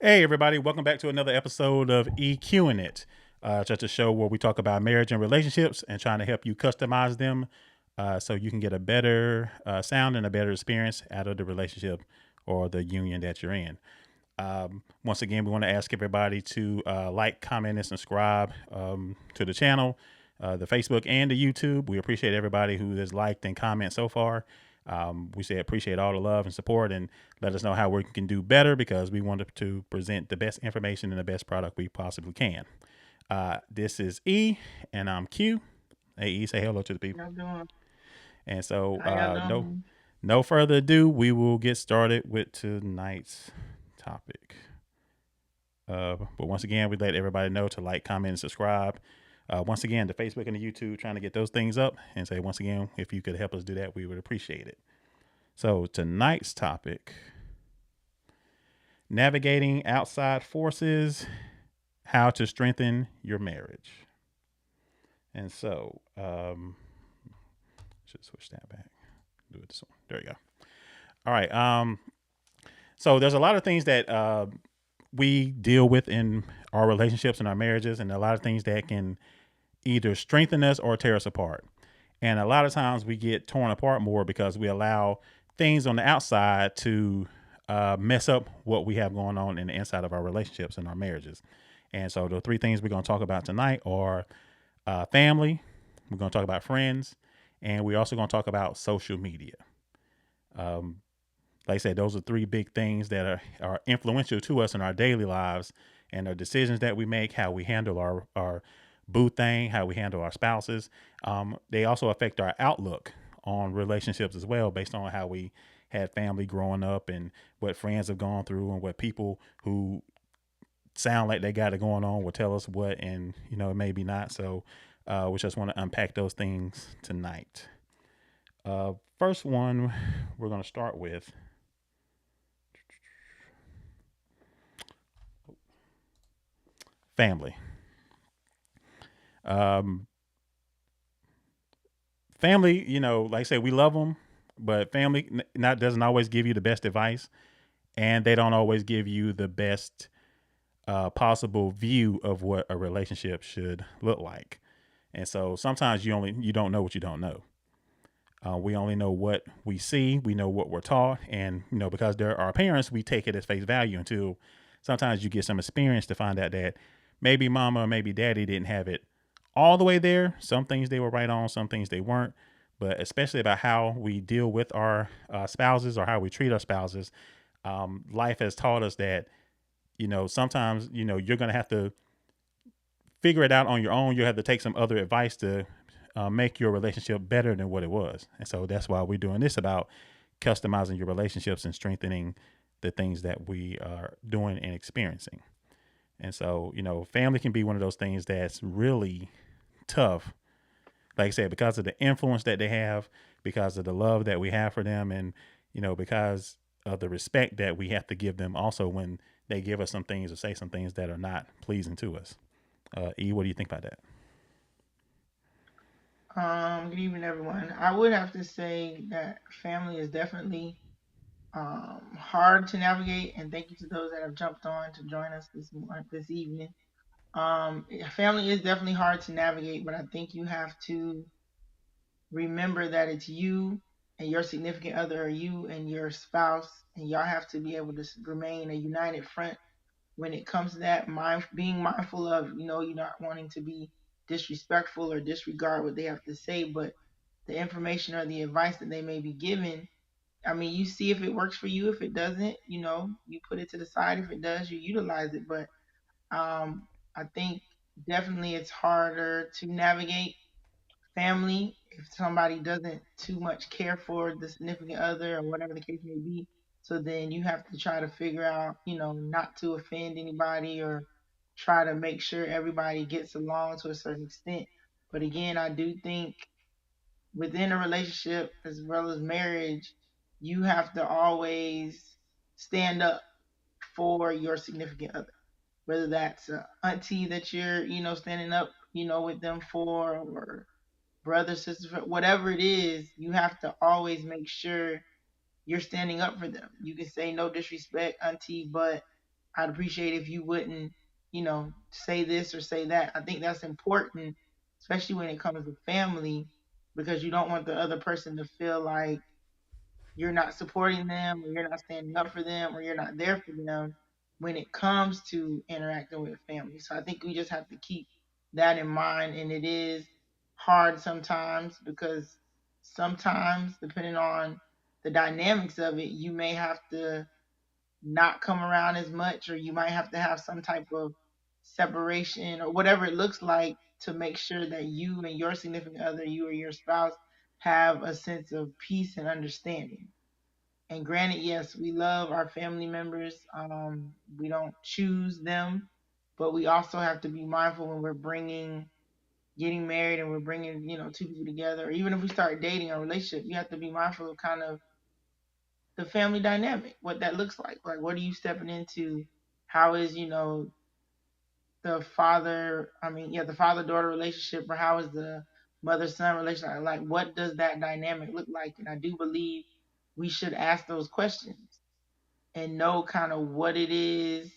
Hey, everybody, welcome back to another episode of EQ'IN It, just a show where we talk about marriage and relationships and trying to help you customize them so you can get a better sound and a better experience out of the relationship or the union that you're in. Once again, we want to ask everybody to like, comment, and subscribe to the channel, the Facebook and the YouTube. We appreciate everybody who has liked and commented so far. We say appreciate all the love and support and let us know how we can do better because we want to present the best information and the best product we possibly can. This is E, and I'm Q. Hey, E, say hello to the people. Y'all doing? And so, How y'all no, doing? no further ado, we will get started with tonight's topic. But once again, we let everybody know to like, comment, and subscribe. Once again, the Facebook and the YouTube, trying to get those things up. And say, once again, if you could help us do that, we would appreciate it. So, tonight's topic: navigating outside forces, how to strengthen your marriage. And so, should switch that back. Do it this one. There you go. All right. So there's a lot of things that we deal with in our relationships and our marriages, and a lot of things that can either strengthen us or tear us apart. And a lot of times we get torn apart more because we allow things on the outside to mess up what we have going on in the inside of our relationships and our marriages. And so the three things we're going to talk about tonight are family, we're going to talk about friends, and we're also going to talk about social media. Um, like I said, those are three big things that are influential to us in our daily lives and the decisions that we make, how we handle our boo thing, how we handle our spouses. They also affect our outlook on relationships as well, based on how we had family growing up and what friends have gone through and what people who sound like they got it going on will tell us what, and maybe not. So we just want to unpack those things tonight. First one we're going to start with family. Um, Family, like I said, we love them, but family not doesn't always give you the best advice, and they don't always give you the best possible view of what a relationship should look like. And so sometimes you don't know what you don't know. We only know what we see, we know what we're taught, and because they're our parents, we take it as face value until sometimes you get some experience to find out that maybe mama or maybe daddy didn't have it all the way there. Some things they were right on, some things they weren't. But especially about how we deal with our spouses or how we treat our spouses, life has taught us that sometimes you're gonna have to figure it out on your own. You have to take some other advice to make your relationship better than what it was. And so that's why we're doing this about customizing your relationships and strengthening the things that we are doing and experiencing. And so, family can be one of those things that's really tough. Like I said, because of the influence that they have, because of the love that we have for them, and, because of the respect that we have to give them also when they give us some things or say some things that are not pleasing to us. E, what do you think about that? Good evening, everyone. I would have to say that family is definitely hard to navigate, and thank you to those that have jumped on to join us this evening. Family is definitely hard to navigate, but I think you have to remember that it's you and your significant other, or you and your spouse, and y'all have to be able to remain a united front when it comes to that. Being mindful of, you're not wanting to be disrespectful or disregard what they have to say, but the information or the advice that they may be given, I mean, you see if it works for you. If it doesn't, you put it to the side. If it does, you utilize it. But I think definitely it's harder to navigate family if somebody doesn't too much care for the significant other or whatever the case may be. So then you have to try to figure out, not to offend anybody or try to make sure everybody gets along to a certain extent. But again, I do think within a relationship as well as marriage, you have to always stand up for your significant other, whether that's a auntie that you're, standing up, with them for, or brother, sister, whatever it is, you have to always make sure you're standing up for them. You can say no disrespect, auntie, but I'd appreciate if you wouldn't, say this or say that. I think that's important, especially when it comes to family, because you don't want the other person to feel like you're not supporting them or you're not standing up for them or you're not there for them when it comes to interacting with family. So I think we just have to keep that in mind. And it is hard sometimes because sometimes, depending on the dynamics of it, you may have to not come around as much, or you might have to have some type of separation or whatever it looks like to make sure that you and your significant other, you or your spouse, have a sense of peace and understanding. And granted, yes, we love our family members. We don't choose them, but we also have to be mindful when we're getting married and we're bringing, two people together. Or even if we start dating a relationship, you have to be mindful of kind of the family dynamic, what that looks like. Like, what are you stepping into? How is, the father daughter relationship, or how is the mother son relationship? Like, what does that dynamic look like? And I do believe we should ask those questions and know kind of what it is,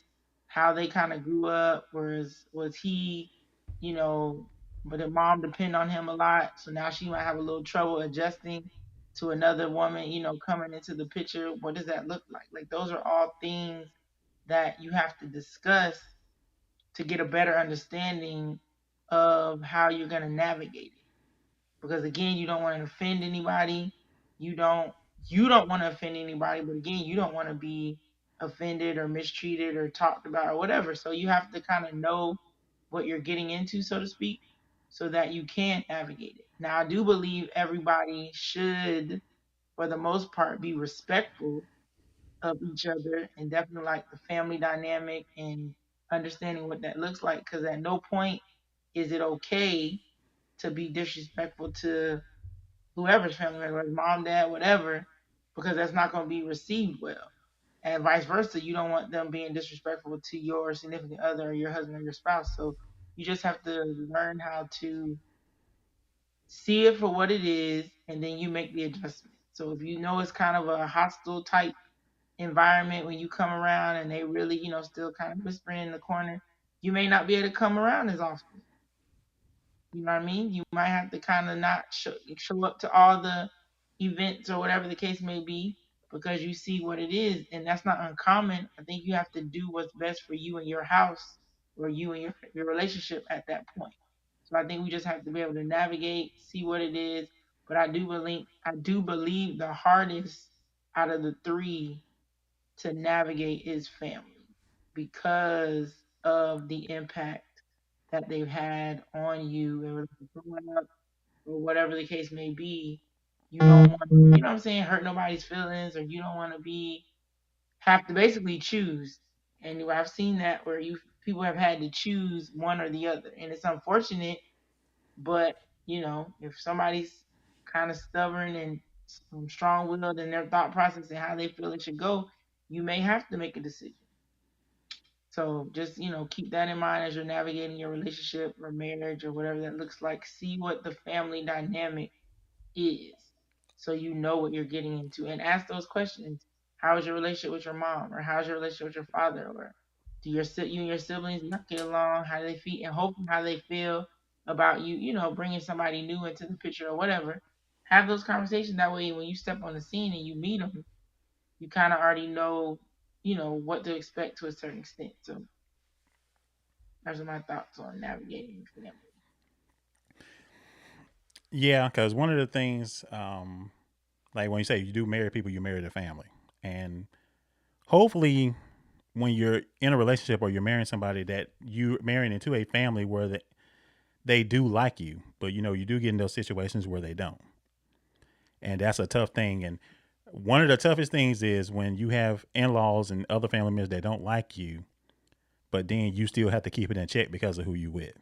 how they kind of grew up. Was he, you know, but the mom depend on him a lot, so now she might have a little trouble adjusting to another woman, coming into the picture. What does that look like? Like those are all things that you have to discuss to get a better understanding of how you're going to navigate it. Because again, you don't want to offend anybody. You don't you don't want to offend anybody, but again, you don't want to be offended or mistreated or talked about or whatever. So you have to kind of know what you're getting into, so to speak, so that you can navigate it. Now, I do believe everybody should, for the most part, be respectful of each other and definitely like the family dynamic and understanding what that looks like. Because at no point is it okay to be disrespectful to whoever's family member, mom, dad, whatever, because that's not going to be received well. And vice versa, you don't want them being disrespectful to your significant other or your husband or your spouse. So you just have to learn how to see it for what it is, and then you make the adjustment. So if you know it's kind of a hostile type environment when you come around and they really, still kind of whispering in the corner, you may not be able to come around as often. You know what I mean? You might have to kind of not show up to all the events or whatever the case may be because you see what it is. And that's not uncommon. I think you have to do what's best for you and your house or you and your relationship at that point. So I think we just have to be able to navigate, see what it is. But I do believe the hardest out of the three to navigate is family because of the impact that they've had on you and growing up or whatever the case may be. You don't want, what I'm saying, hurt nobody's feelings, or you don't want to be have to basically choose. And I've seen that where you people have had to choose one or the other, and it's unfortunate. But if somebody's kind of stubborn and strong-willed in their thought process and how they feel it should go, you may have to make a decision. So just, keep that in mind as you're navigating your relationship or marriage or whatever that looks like. See what the family dynamic is so you know what you're getting into and ask those questions. How is your relationship with your mom, or how's your relationship with your father, or do you and your siblings not get along? How do they feel, and hoping how they feel about you, bringing somebody new into the picture or whatever. Have those conversations, that way when you step on the scene and you meet them, you kind of already know, what to expect to a certain extent. So those are my thoughts on navigating family. Yeah, because one of the things, like when you say you do marry people, you marry the family, and hopefully, when you're in a relationship or you're marrying somebody, that you're marrying into a family where they do like you, but you do get in those situations where they don't, and that's a tough thing. And one of the toughest things is when you have in-laws and other family members that don't like you, but then you still have to keep it in check because of who you with.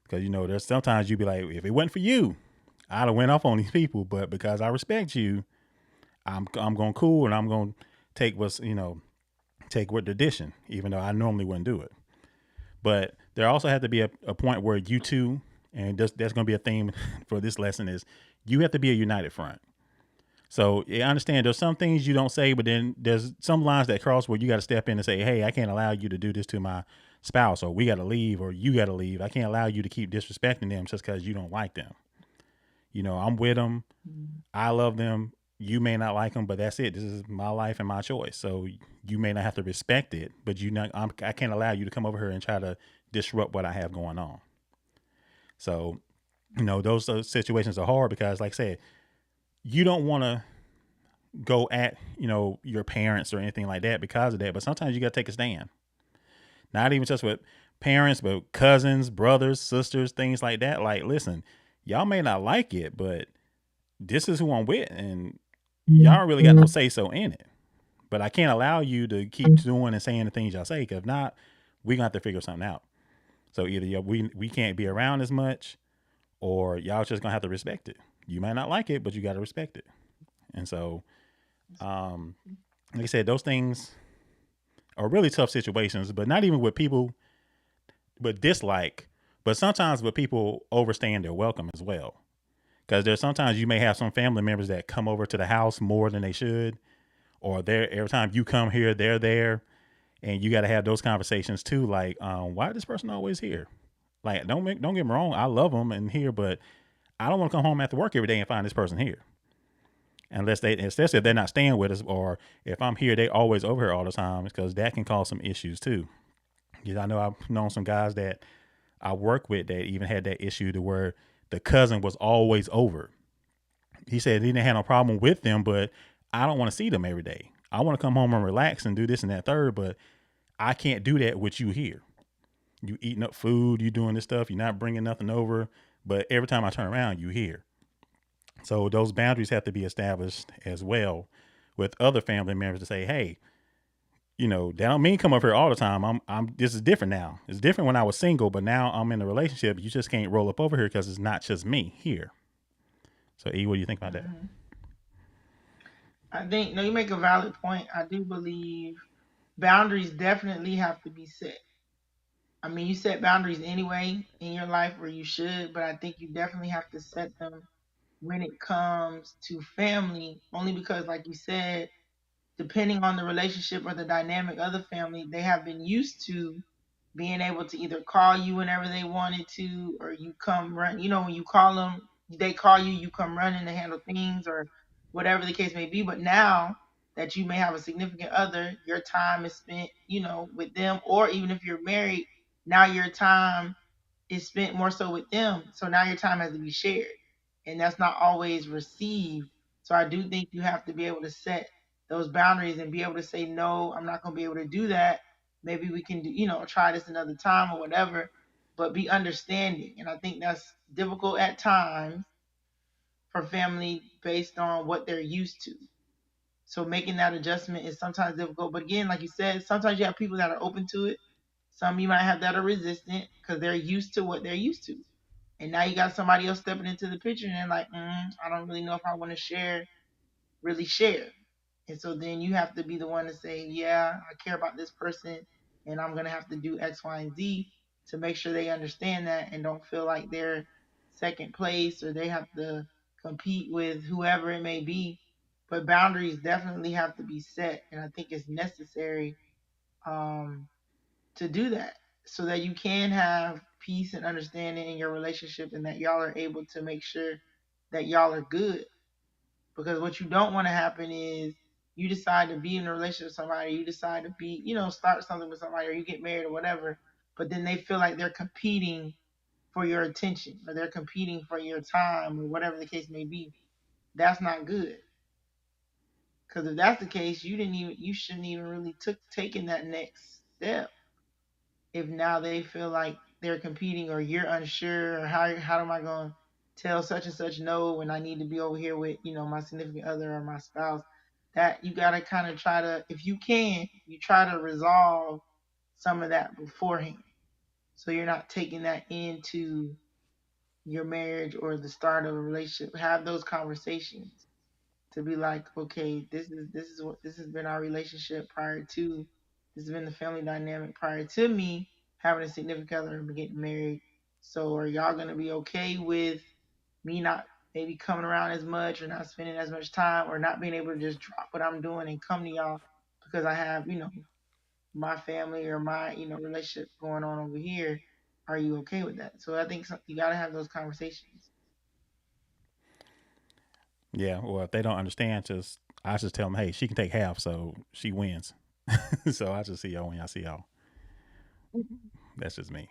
Because there's sometimes you be like, if it wasn't for you, I'd have went off on these people, but because I respect you, I'm going to cool, and I'm going to take what's take what tradition, even though I normally wouldn't do it. But there also had to be a point where you two, and that's going to be a theme for this lesson, is you have to be a united front. So yeah, I understand there's some things you don't say, but then there's some lines that cross where you got to step in and say, "Hey, I can't allow you to do this to my spouse, or we got to leave, or you got to leave. I can't allow you to keep disrespecting them just because you don't like them. I'm with them. Mhm. I love them. You may not like them, but that's it. This is my life and my choice. So you may not have to respect it, but I can't allow you to come over here and try to disrupt what I have going on. So those situations are hard because, like I said, you don't want to go at your parents or anything like that because of that. But sometimes you got to take a stand. Not even just with parents, but cousins, brothers, sisters, things like that. Like, listen, y'all may not like it, but this is who I'm with, and y'all don't really got no say so in it. But I can't allow you to keep doing and saying the things y'all say, because if not, we gonna have to figure something out. So either we can't be around as much, or y'all just gonna have to respect it. You might not like it, but you got to respect it. And so, um, like I said, those things are really tough situations, but not even with people, but dislike, but sometimes with people overstaying their welcome as well. Because there's sometimes you may have some family members that come over to the house more than they should, or they're every time you come here, they're there, and you got to have those conversations too. Like, why is this person always here? Like, don't get me wrong, I love them and here, but I don't want to come home after work every day and find this person here. Especially if they're not staying with us, or if I'm here, they always over here all the time, because that can cause some issues too. Because I know I've known some guys that I work with that even had that issue to where the cousin was always over. He said he didn't have no problem with them, but I don't want to see them every day. I want to come home and relax and do this and that third, but I can't do that with you here. You eating up food, you doing this stuff, you're not bringing nothing over, but every time I turn around, you here. So those boundaries have to be established as well with other family members to say, hey, that don't mean come up here all the time. This is different now. It's different when I was single, but now I'm in a relationship. You just can't roll up over here because it's not just me here. So E, what do you think about that? Mhm. I think no, you make a valid point. I do believe boundaries definitely have to be set. I mean, you set boundaries anyway in your life, or you should, but I think you definitely have to set them when it comes to family, only because, like you said, depending on the relationship or the dynamic of the family, they have been used to being able to either call you whenever they wanted to, or you come run. When you call them, they call you, you come running to handle things, or whatever the case may be. But now that you may have a significant other, your time is spent, with them, or even if you're married, now your time is spent more so with them. So now your time has to be shared, and that's not always received. So I do think you have to be able to set those boundaries and be able to say, no, I'm not going to be able to do that. Maybe we can do, try this another time or whatever, but be understanding. And I think that's difficult at times for family based on what they're used to. So making that adjustment is sometimes difficult. But again, like you said, sometimes you have people that are open to it. Some you might have that are resistant because they're used to what they're used to. And now you got somebody else stepping into the picture and they're like, I don't really know if I want to really share. And so then you have to be the one to say, yeah, I care about this person and I'm going to have to do X, Y, and Z to make sure they understand that and don't feel like they're second place or they have to compete with whoever it may be. But boundaries definitely have to be set. And I think it's necessary um, to do that so that you can have peace and understanding in your relationship and that y'all are able to make sure that y'all are good. Because what you don't want to happen is you decide to be in a relationship with somebody, you decide to be, start something with somebody, or you get married or whatever, but then they feel like they're competing for your attention or they're competing for your time or whatever the case may be. That's not good. Because if that's the case, you shouldn't even really taken that next step if now they feel like they're competing or you're unsure or how am I going to tell such and such no when I need to be over here with my significant other or my spouse. That you got to kind of try to, if you can, you try to resolve some of that beforehand so you're not taking that into your marriage or the start of a relationship. Have those conversations to be like, okay, this is what this has been our relationship prior to, this has been the family dynamic prior to me having a significant other and getting married. So are y'all gonna be okay with me not? maybe coming around as much or not spending as much time or not being able to just drop what I'm doing and come to y'all because I have, my family or my, relationship going on over here. Are you okay with that? So I think you got to have those conversations. Yeah. Well, if they don't understand, just I just tell them, hey, she can take half, so she wins. So I just see y'all when I see y'all. That's just me.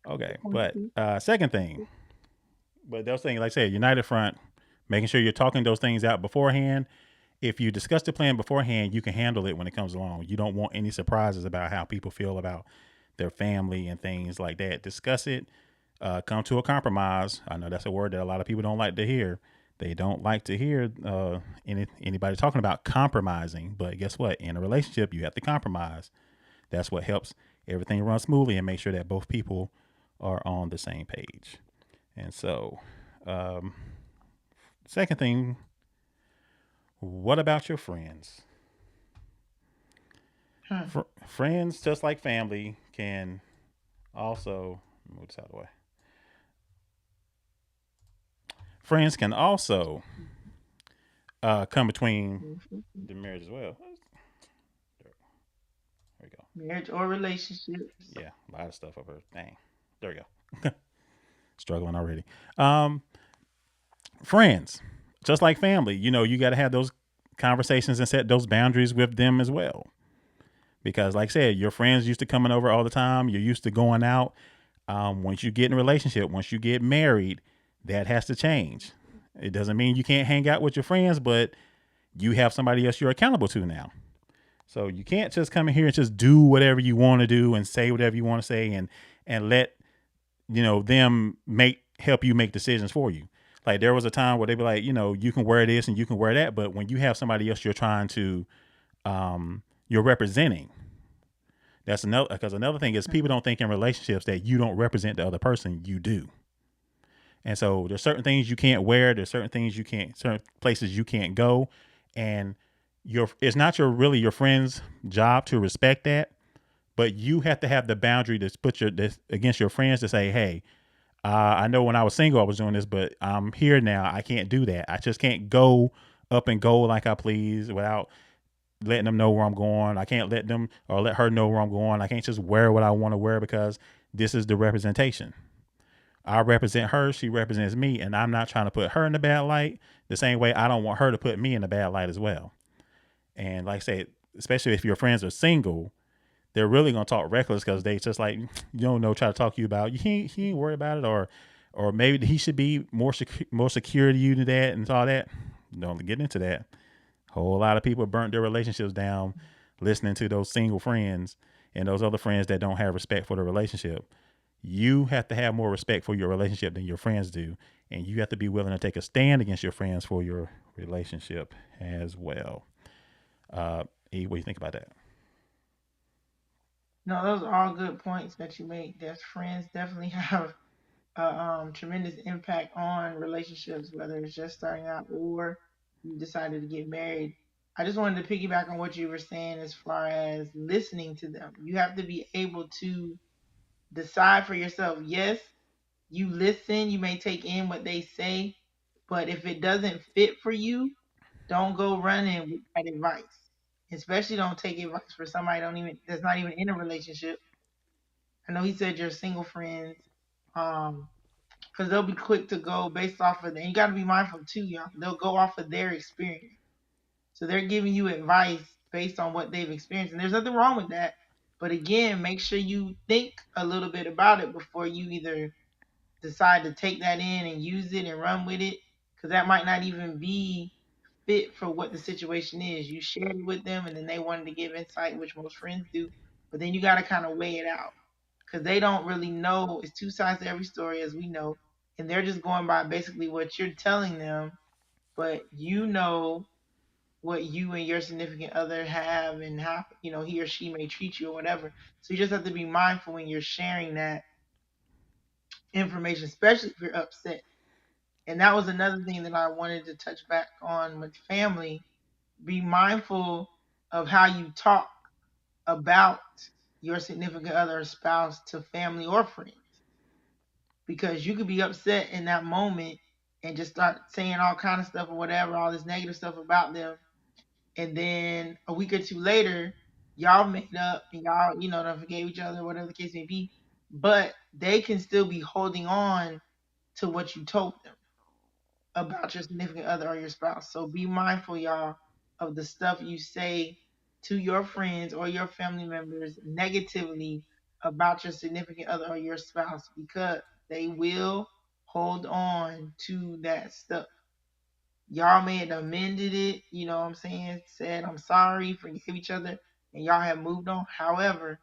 Okay. Good point, But too. second thing, but those things, like I said, united front, making sure you're talking those things out beforehand. If you discuss the plan beforehand, you can handle it when it comes along. You don't want any surprises about how people feel about their family and things like that. Discuss it. Come to a compromise. I know that's a word that a lot of people don't like to hear. They don't like to hear anybody talking about compromising. But guess what? In a relationship, you have to compromise. That's what helps everything run smoothly and make sure that both people are on the same page. And so, um, second thing, what about your friends? Huh. Friends, just like family, can also move this out of the way. Friends can also come between the marriage as well. There we go. Marriage or relationships. Yeah, a lot of stuff over. Dang. There we go. Struggling already. Um, Friends, just like family, you got to have those conversations and set those boundaries with them as well. Because, like I said, your friends used to coming over all the time. You're used to going out. Once you get in a relationship, once you get married, that has to change. It doesn't mean you can't hang out with your friends, but you have somebody else you're accountable to now. So you can't just come in here and just do whatever you want to do and say whatever you want to say and let them make help you make decisions for you. Like there was a time where they'd be like, you can wear this and you can wear that, but when you have somebody else you're trying to you're representing, that's another because another thing is people Mhm. don't think in relationships that you don't represent the other person. You do. And so there's certain things you can't wear. There's certain things you can't, certain places you can't go. And it's not really your friend's job to respect that, but you have to have the boundary to put this against your friends to say, hey, I know when I was single I was doing this, but I'm here now. I can't do that. I just can't go up and go like I please without letting them know where I'm going. I can't let them or let her know where I'm going. I can't just wear what I want to wear because this is the representation. I represent her, she represents me, and I'm not trying to put her in a bad light the same way I don't want her to put me in a bad light as well. And like I said, especially if your friends are single, they're really gonna talk reckless because they just like you don't know try to talk to you about he ain't worried about it or maybe he should be more secure to you than that and all that. Don't get into that. Whole lot of people burnt their relationships down listening to those single friends and those other friends that don't have respect for the relationship. You have to have more respect for your relationship than your friends do, and you have to be willing to take a stand against your friends for your relationship as well. E, what do you think about that? No, those are all good points that you make. That friends definitely have a tremendous impact on relationships, whether it's just starting out or you decided to get married. I just wanted to piggyback on what you were saying as far as listening to them. You have to be able to decide for yourself. Yes, you listen, you may take in what they say, but if it doesn't fit for you, don't go running with that advice. Especially don't take advice for somebody don't even that's not even in a relationship. I know he said you're single friends. Um, because they'll be quick to go based off of that. And you got to be mindful too, y'all. They'll go off of their experience. So they're giving you advice based on what they've experienced. And there's nothing wrong with that. But again, make sure you think a little bit about it before you either decide to take that in and use it and run with it. Because that might not even be fit for what the situation is. You shared it with them and then they wanted to give insight, which most friends do. But then you got to kind of weigh it out because they don't really know. It's two sides to every story, as we know. And they're just going by basically what you're telling them, but you know what you and your significant other have and how he or she may treat you or whatever. So you just have to be mindful when you're sharing that information, especially if you're upset. And that was another thing that I wanted to touch back on with family. Be mindful of how you talk about your significant other or spouse to family or friends because you could be upset in that moment and just start saying all kind of stuff or whatever, all this negative stuff about them, and then a week or two later, y'all made up and y'all, done forgave each other, whatever the case may be, but they can still be holding on to what you told them about your significant other or your spouse. So be mindful, y'all, of the stuff you say to your friends or your family members negatively about your significant other or your spouse, because they will hold on to that stuff. Y'all may have amended it, you know what I'm saying? Said, I'm sorry, forgive each other, and y'all have moved on. However,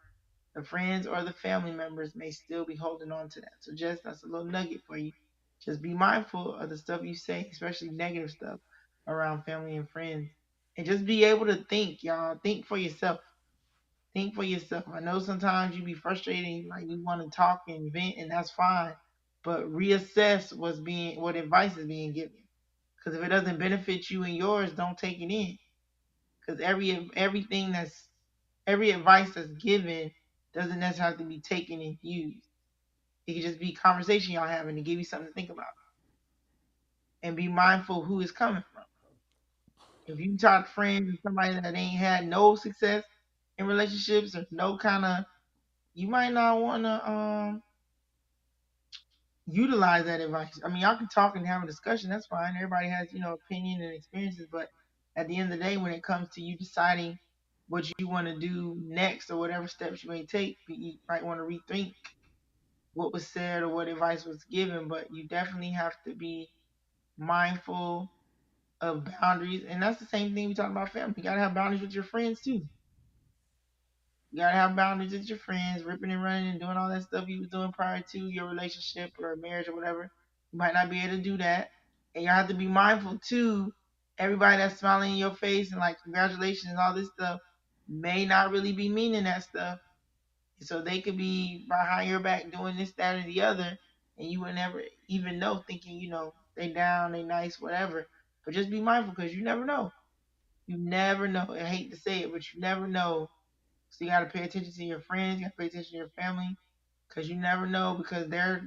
the friends or the family members may still be holding on to that. So just that's a little nugget for you. Just be mindful of the stuff you say, especially negative stuff around family and friends. And just be able to think, y'all. Think for yourself. Think for yourself. I know sometimes you be frustrated, like you want to talk and vent, and that's fine. But reassess what advice is being given. Because if it doesn't benefit you and yours, don't take it in. Because every advice that's given doesn't necessarily have to be taken and used. It could just be conversation y'all having to give you something to think about, and be mindful who it's coming from. If you talk to friends and somebody that ain't had no success in relationships or no kind of, you might not want to utilize that advice. I mean, y'all can talk and have a discussion. That's fine. Everybody has, opinion and experiences. But at the end of the day, when it comes to you deciding what you want to do next or whatever steps you may take, you might want to rethink what was said or what advice was given. But you definitely have to be mindful of boundaries. And that's the same thing we talk about family. You got to have boundaries with your friends too. You gotta have boundaries with your friends, ripping and running and doing all that stuff you was doing prior to your relationship or marriage or whatever. You might not be able to do that. And you have to be mindful too. Everybody that's smiling in your face and like congratulations and all this stuff may not really be meaning that stuff. So they could be behind your back doing this, that, or the other, and you would never even know, thinking, they down, they nice, whatever. But just be mindful because you never know. You never know. I hate to say it, but you never know, so you got to pay attention to your friends. You got to pay attention to your family because you never know, because their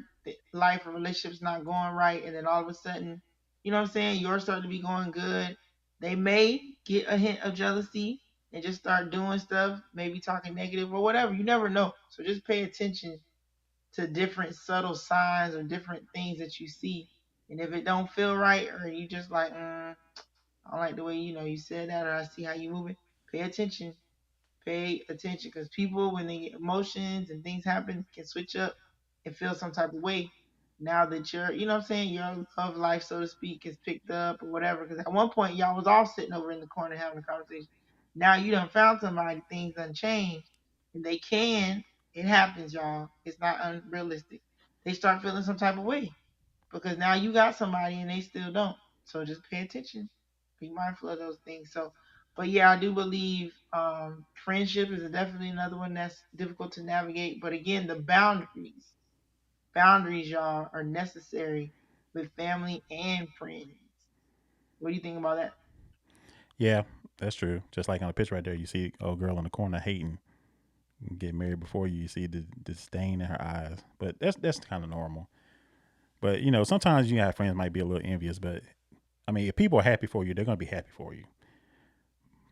life or relationship's not going right, and then all of a sudden, you know what I'm saying, yours starting to be going good. They may get a hint of jealousy and just start doing stuff, maybe talking negative or whatever. You never know. So just pay attention to different subtle signs or different things that you see. And if it don't feel right, or you just like, I don't like the way you said that, or I see how you moving, pay attention. Pay attention, because people, when they get emotions and things happen, can switch up and feel some type of way. Now that you know what I'm saying, your love life, so to speak, is picked up or whatever. Because at one point, y'all was all sitting over in the corner having a conversation. Now you done found somebody, things done changed. And they can, it happens, y'all. It's not unrealistic. They start feeling some type of way because now you got somebody and they still don't. So just pay attention, be mindful of those things. So, but yeah, I do believe friendship is definitely another one that's difficult to navigate. But again, the boundaries, y'all, are necessary with family and friends. What do you think about that? Yeah, that's true. Just like on the picture right there, you see old girl in the corner hating, get married before you. You see the disdain in her eyes, but that's kind of normal. But sometimes you have friends might be a little envious, but I mean, if people are happy for you, they're gonna be happy for you.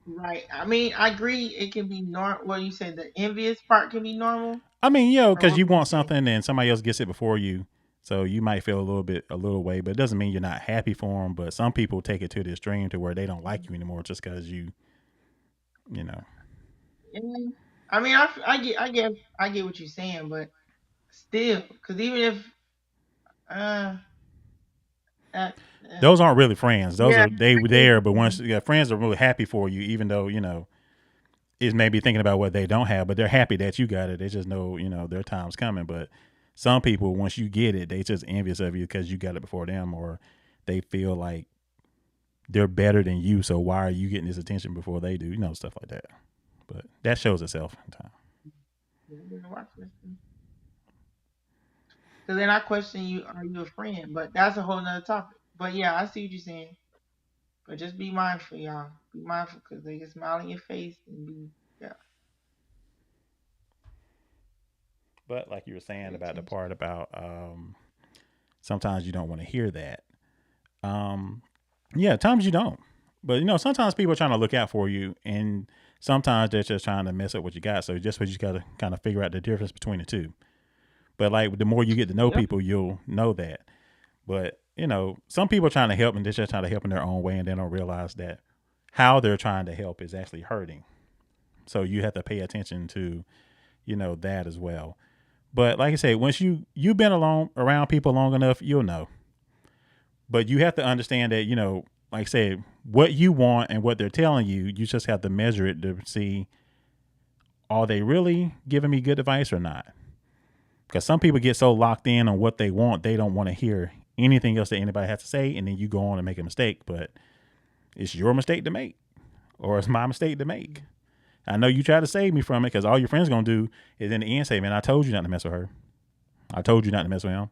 Right. I mean, I agree. It can be normal. What you say, the envious part can be normal, I mean, or because what you would you want say? something and somebody else gets it before you, so you might feel a little way, but it doesn't mean you're not happy for them. But some people take it to the extreme to where they don't like you anymore just because you know, Yeah. I mean, I get what you're saying, but still, because even if uh, uh, uh those aren't really friends. Those yeah, are they I were get what there, but you're once saying. friends are really happy for you, even though is maybe thinking about what they don't have, but they're happy that you got it. They just know their time's coming. But some people, once you get it, they just envious of you because you got it before them, or they feel like they're better than you. So why are you getting this attention before they do? Stuff like that. But that shows itself in time. Yeah, I didn't watch this. Because then I question you, are you a friend? But that's a whole nother topic. But yeah, I see what you're saying. But just be mindful, y'all. Be mindful because they can smile in your face and be, yeah, But like you were saying pay about the attention. part about sometimes you don't want to hear that. Um, yeah, times you don't. But sometimes people are trying to look out for you, and sometimes they're just trying to mess up what you got. So just what you got to kind of figure out the difference between the two. But like the more you get to know Yep. people, you'll know that. But some people are trying to help, and they're just trying to help in their own way, and they don't realize that how they're trying to help is actually hurting. So you have to pay attention to that as well. But like I say, once you've been along around people long enough, you'll know. But you have to understand that like I said, what you want and what they're telling you, you just have to measure it to see, are they really giving me good advice or not? Because some people get so locked in on what they want, they don't want to hear anything else that anybody has to say, and then you go on and make a mistake. But it's your mistake to make, or it's my mistake to make. I know you try to save me from it because all your friends gonna do is in the end say, "Man, I told you not to mess with her. I told you not to mess with him."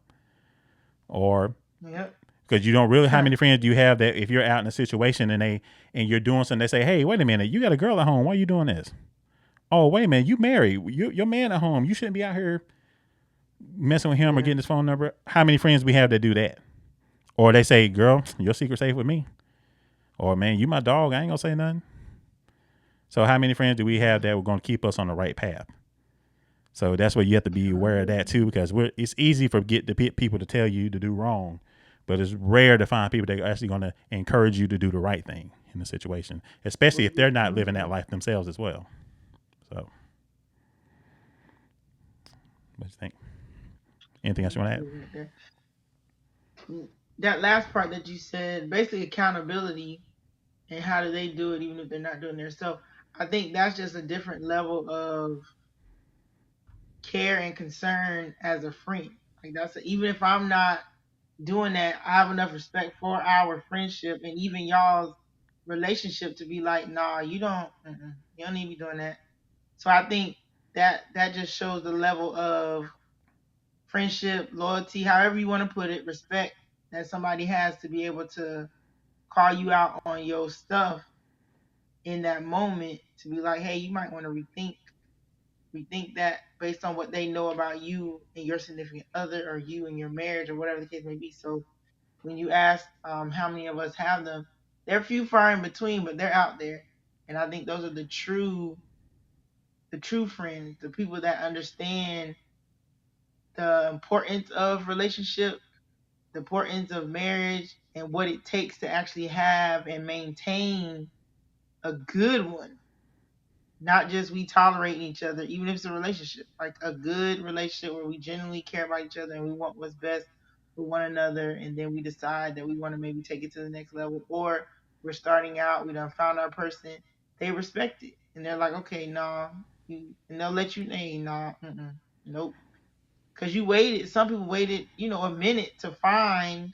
Or Yep. because you don't really, how many friends do you have that if you're out in a situation and you're doing something, they say, "Hey, wait a minute, you got a girl at home. Why are you doing this?" "Oh, wait a minute, you married. Your man at home. You shouldn't be out here messing with him or Yeah. getting his phone number." How many friends we have that do that? Or they say, "Girl, your secret safe with me." Or, "Man, you my dog. I ain't gonna say nothing." So how many friends do we have that were gonna keep us on the right path? So that's where you have to be aware of that too, because it's easy for people to tell you to do wrong, but it's rare to find people that are actually going to encourage you to do the right thing in the situation, especially if they're not living that life themselves as well. So, what do you think? Anything else you want to add? Right there. That last part that you said, basically accountability and how do they do it even if they're not doing it themselves. I think that's just a different level of care and concern as a friend. Like even if I'm not doing that, I have enough respect for our friendship and even y'all's relationship to be like, nah, you don't need to be doing that. So I think that just shows the level of friendship, loyalty, however you want to put it, respect that somebody has to be able to call you out on your stuff in that moment to be like, hey, you might want to rethink that based on what they know about you and your significant other or you and your marriage or whatever the case may be. So when you ask how many of us have them, they're few far in between, but they're out there. And I think those are the true friends, the people that understand the importance of relationship, the importance of marriage, and what it takes to actually have and maintain a good one. Not just we tolerating each other, even if it's a relationship, like a good relationship where we genuinely care about each other and we want what's best for one another, and then we decide that we want to maybe take it to the next level, or we're starting out, we done found our person, they respect it, and they're like, okay, nah, and they'll let you, hey, nah, nope, because you waited. Some people waited, a minute to find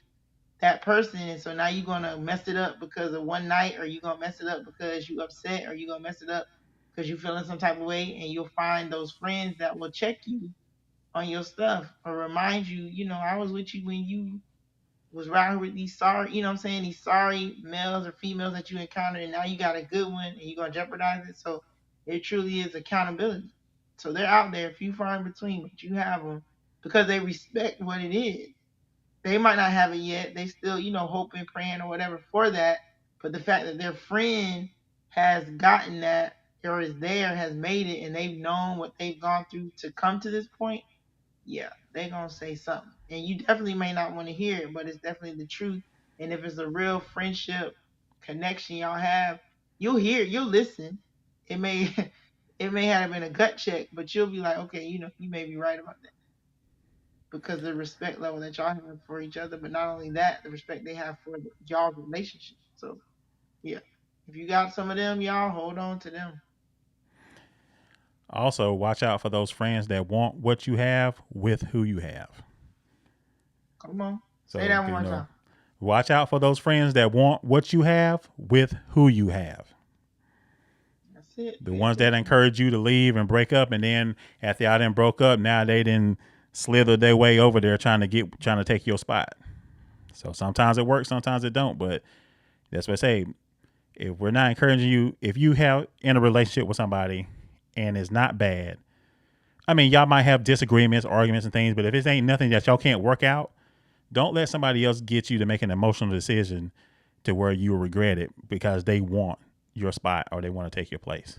that person, and so now you're gonna mess it up because of one night, or you're gonna mess it up because you upset, or you're gonna mess it up because you're feeling some type of way, and you'll find those friends that will check you on your stuff or remind you, I was with you when you was riding with these sorry, what I'm saying, these sorry males or females that you encountered, and now you got a good one and you're gonna jeopardize it. So it truly is accountability. So they're out there, few far in between, but you have them because they respect what it is. They might not have it yet. They still, hoping, praying, or whatever for that. But the fact that their friend has gotten that or is there, has made it, and they've known what they've gone through to come to this point, yeah, they're going to say something. And you definitely may not want to hear it, but it's definitely the truth. And if it's a real friendship connection y'all have, you'll hear, you'll listen. It may, it may have been a gut check, but you'll be like, okay, you may be right about that because the respect level that y'all have for each other, but not only that, the respect they have for y'all's relationship. So yeah, if you got some of them, y'all hold on to them. Also, watch out for those friends that want what you have with who you have. Come on, say So, that one more time. watch out for those friends that want what you have with who you have. That's it. The Pay ones that attention. encourage you to leave and break up, and then after y'all done broke up, now they didn't slither their way over there trying to take your spot. So sometimes it works, sometimes it don't. But that's what I say. If we're not encouraging you, if you have in a relationship with somebody and it's not bad, I mean, y'all might have disagreements, arguments, and things, but if it ain't nothing that y'all can't work out, Don't let somebody else get you to make an emotional decision to where you will regret it because they want your spot or they want to take your place.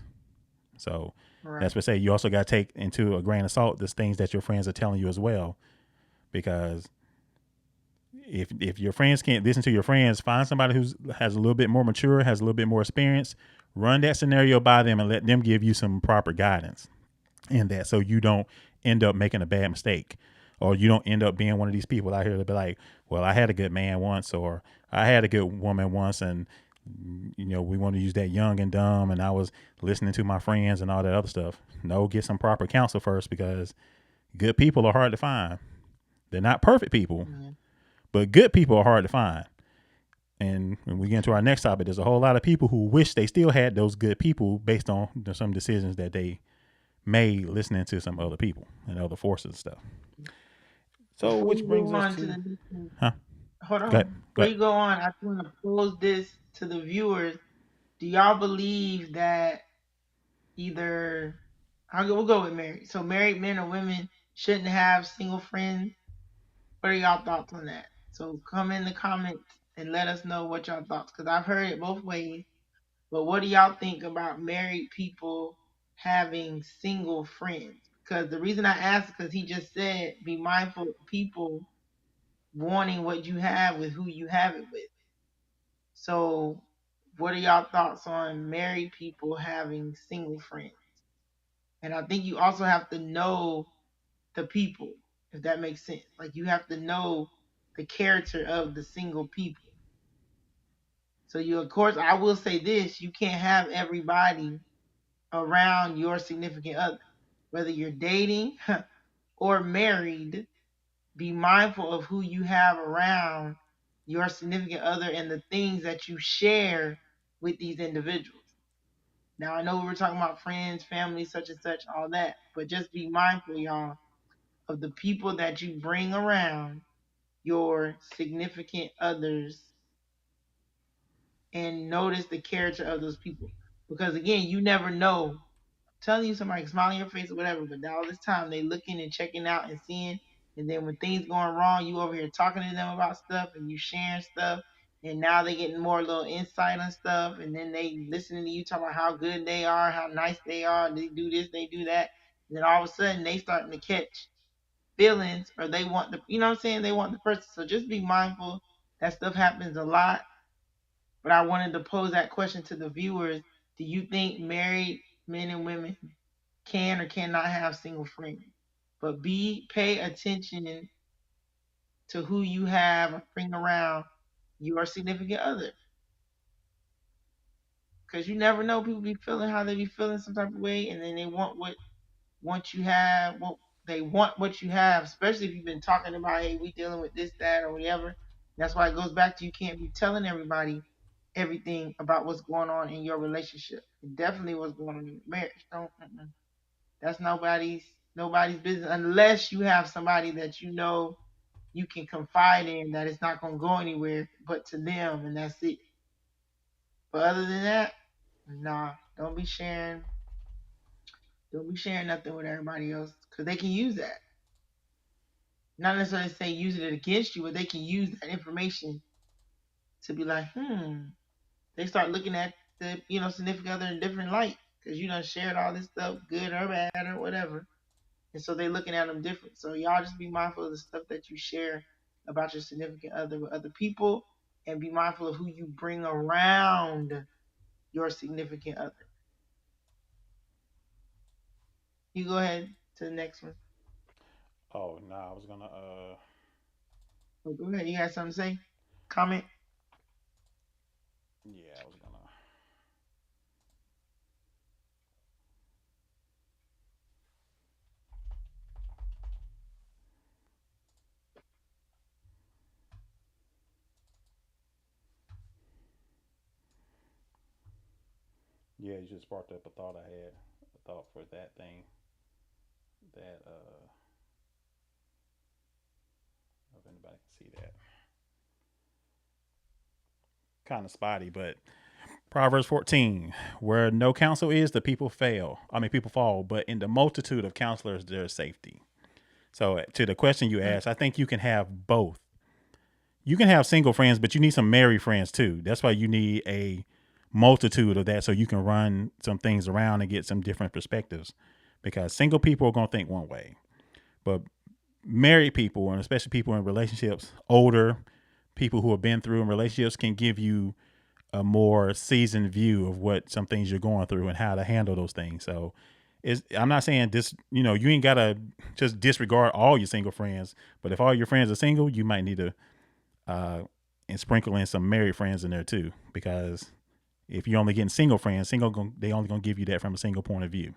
So Right. that's what I say. You also got to take into a grain of salt the things that your friends are telling you as well, because if your friends can't listen to your friends, find somebody who's has a little bit more mature, has a little bit more experience. Run that scenario by them and let them give you some proper guidance in that, so you don't end up making a bad mistake, or you don't end up being one of these people out here to be like, well, I had a good man once, or I had a good woman once, and we want to use that young and dumb, and I was listening to my friends and all that other stuff. No, get some proper counsel first, because good people are hard to find. They're not perfect people, Yeah. but good people are hard to find. And when we get into our next topic, there's a whole lot of people who wish they still had those good people based on some decisions that they made listening to some other people and other forces and stuff. So, Before which you go brings us on to to, the next one, huh? hold Go ahead. on. Go Before ahead. you go on, I just want to pose this to the viewers. Do y'all believe that either we'll go with married. So married men or women shouldn't have single friends? What are y'all thoughts on that? So come in the comments and let us know what y'all thoughts, because I've heard it both ways. But what do y'all think about married people having single friends? Because the reason I asked, because he just said be mindful of people wanting what you have with who you have it with. So what are y'all thoughts on married people having single friends? And I think you also have to know the people, if that makes sense. Like you have to know the character of the single people. So you, of course, I will say this: you can't have everybody around your significant other, whether you're dating or married. Be mindful of who you have around your significant other and the things that you share with these individuals. Now I know we were talking about friends, family, such and such, all that, but just be mindful, y'all, of the people that you bring around your significant others, and notice the character of those people. Because again, you never know. I'm telling you, somebody can smile in your face or whatever, but all this time they looking and checking out and seeing, and then when things going wrong, you over here talking to them about stuff and you sharing stuff, and now they getting more little insight on stuff, and then they listening to you talk about how good they are, how nice they are, they do this, they do that, and then all of a sudden they starting to catch feelings, or they want the, you know what I'm saying, they want the person. So just be mindful. That stuff happens a lot. But I wanted to pose that question to the viewers. Do you think married men and women can or cannot have single friends? But pay attention to who you have or bring around your significant other. Because you never know, people be feeling how they be feeling some type of way, and then they want what once you have what they want what you have, especially if you've been talking about, hey, we dealing with this, that, or whatever. That's why it goes back to, you can't be telling everybody everything about what's going on in your relationship. Definitely what's going on in your marriage. Don't. That's nobody's business, unless you have somebody that you know you can confide in, that it's not gonna go anywhere but to them, and that's it. But other than that, nah, don't be sharing nothing with everybody else, because they can use that. Not necessarily say using it against you, but they can use that information to be like, they start looking at the significant other in a different light, because you done shared all this stuff, good or bad or whatever, and so they looking at them different. So y'all just be mindful of the stuff that you share about your significant other with other people, and be mindful of who you bring around your significant other. You go ahead to the next one. Oh no, I was gonna. Oh, go ahead. You got something to say? Comment? Yeah, I was gonna. Yeah, you just sparked up a thought I had. A thought for that thing. That if anybody can see that, kind of spotty, but Proverbs 14, where no counsel is, the people fail. I mean, people fall, but in the multitude of counselors, there's safety. So, to the question you Hmm. asked, I think you can have both. you can have single friends, but you need some married friends too. That's why you need a multitude of that so you can run some things around and get some different perspectives. Because single people are going to think one way, but married people, and especially people in relationships, older people who have been through in relationships, can give you a more seasoned view of what some things you're going through and how to handle those things. So I'm not saying this, you ain't gotta just disregard all your single friends, but if all your friends are single, you might need to uh, and sprinkle in some married friends in there too, because if you're only getting single friends, they only gonna give you that from a single point of view.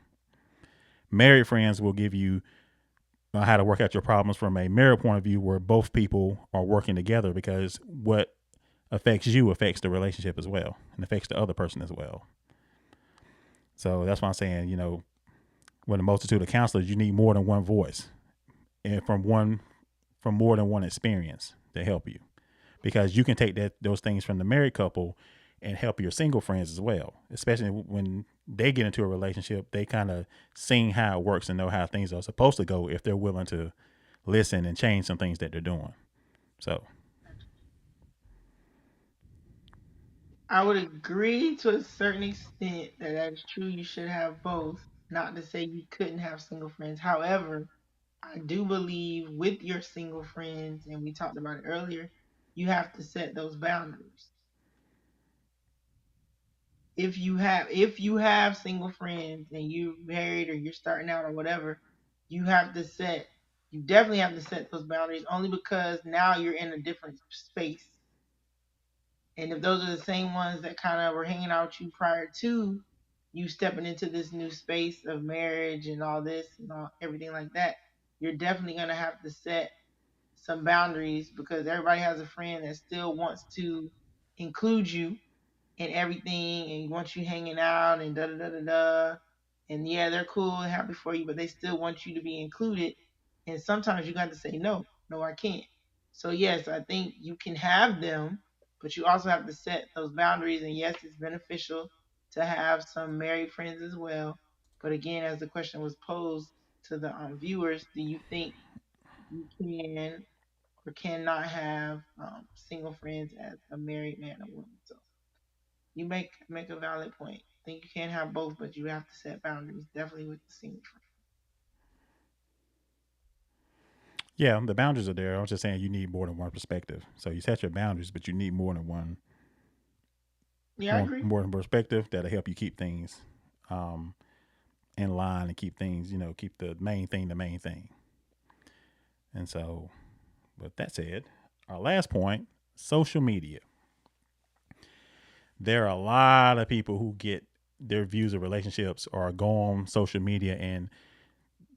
Married friends will give you how to work out your problems from a married point of view, where both people are working together, because what affects you affects the relationship as well and affects the other person as well. So that's why I'm saying, with a multitude of counselors, you need more than one voice and from more than one experience to help you, because you can take those things from the married couple and help your single friends as well. Especially when they get into a relationship, they kind of seen how it works and know how things are supposed to go if they're willing to listen and change some things that they're doing. So I would agree to a certain extent that that is true. You should have both. Not to say you couldn't have single friends. However, I do believe with your single friends, and we talked about it earlier, you have to set those boundaries. If you have single friends and you married or you're starting out or whatever, you have to set you definitely have to set those boundaries, only because now you're in a different space. And if those are the same ones that kind of were hanging out with you prior to you stepping into this new space of marriage and all this and everything like that, you're definitely going to have to set some boundaries, because everybody has a friend that still wants to include you and everything, and want you hanging out and da da da da da. And yeah, they're cool and happy for you, but they still want you to be included. And sometimes you got to say no, no, I can't. So yes, I think you can have them, but you also have to set those boundaries. And yes, it's beneficial to have some married friends as well. But again, as the question was posed to the viewers, do you think you can or cannot have single friends as a married man or woman? So you make a valid point. I think you can have both, but you have to set boundaries. Definitely with the single friend. yeah, the boundaries are there. I was just saying you need more than one perspective. So you set your boundaries, but you need more than one Yeah, I agree. more than perspective that'll help you keep things um, in line and keep things, keep the main thing the main thing. And so, with that said, our last point: social media. There are a lot of people who get their views of relationships or go on social media and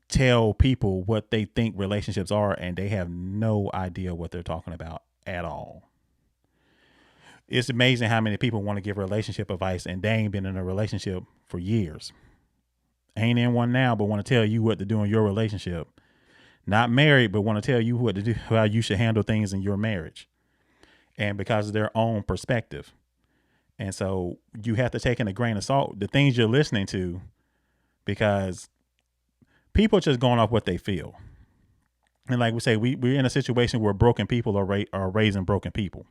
tell people what they think relationships are, and they have no idea what they're talking about at all. It's amazing how many people want to give relationship advice and they ain't been in a relationship for years. Ain't in one now, but want to tell you what to do in your relationship. Not married, but want to tell you what to do, how you should handle things in your marriage. And because of their own perspective. And so you have to take in a grain of salt the things you're listening to, because people are just going off what they feel. And like we say, we're in a situation where broken people are raising broken people.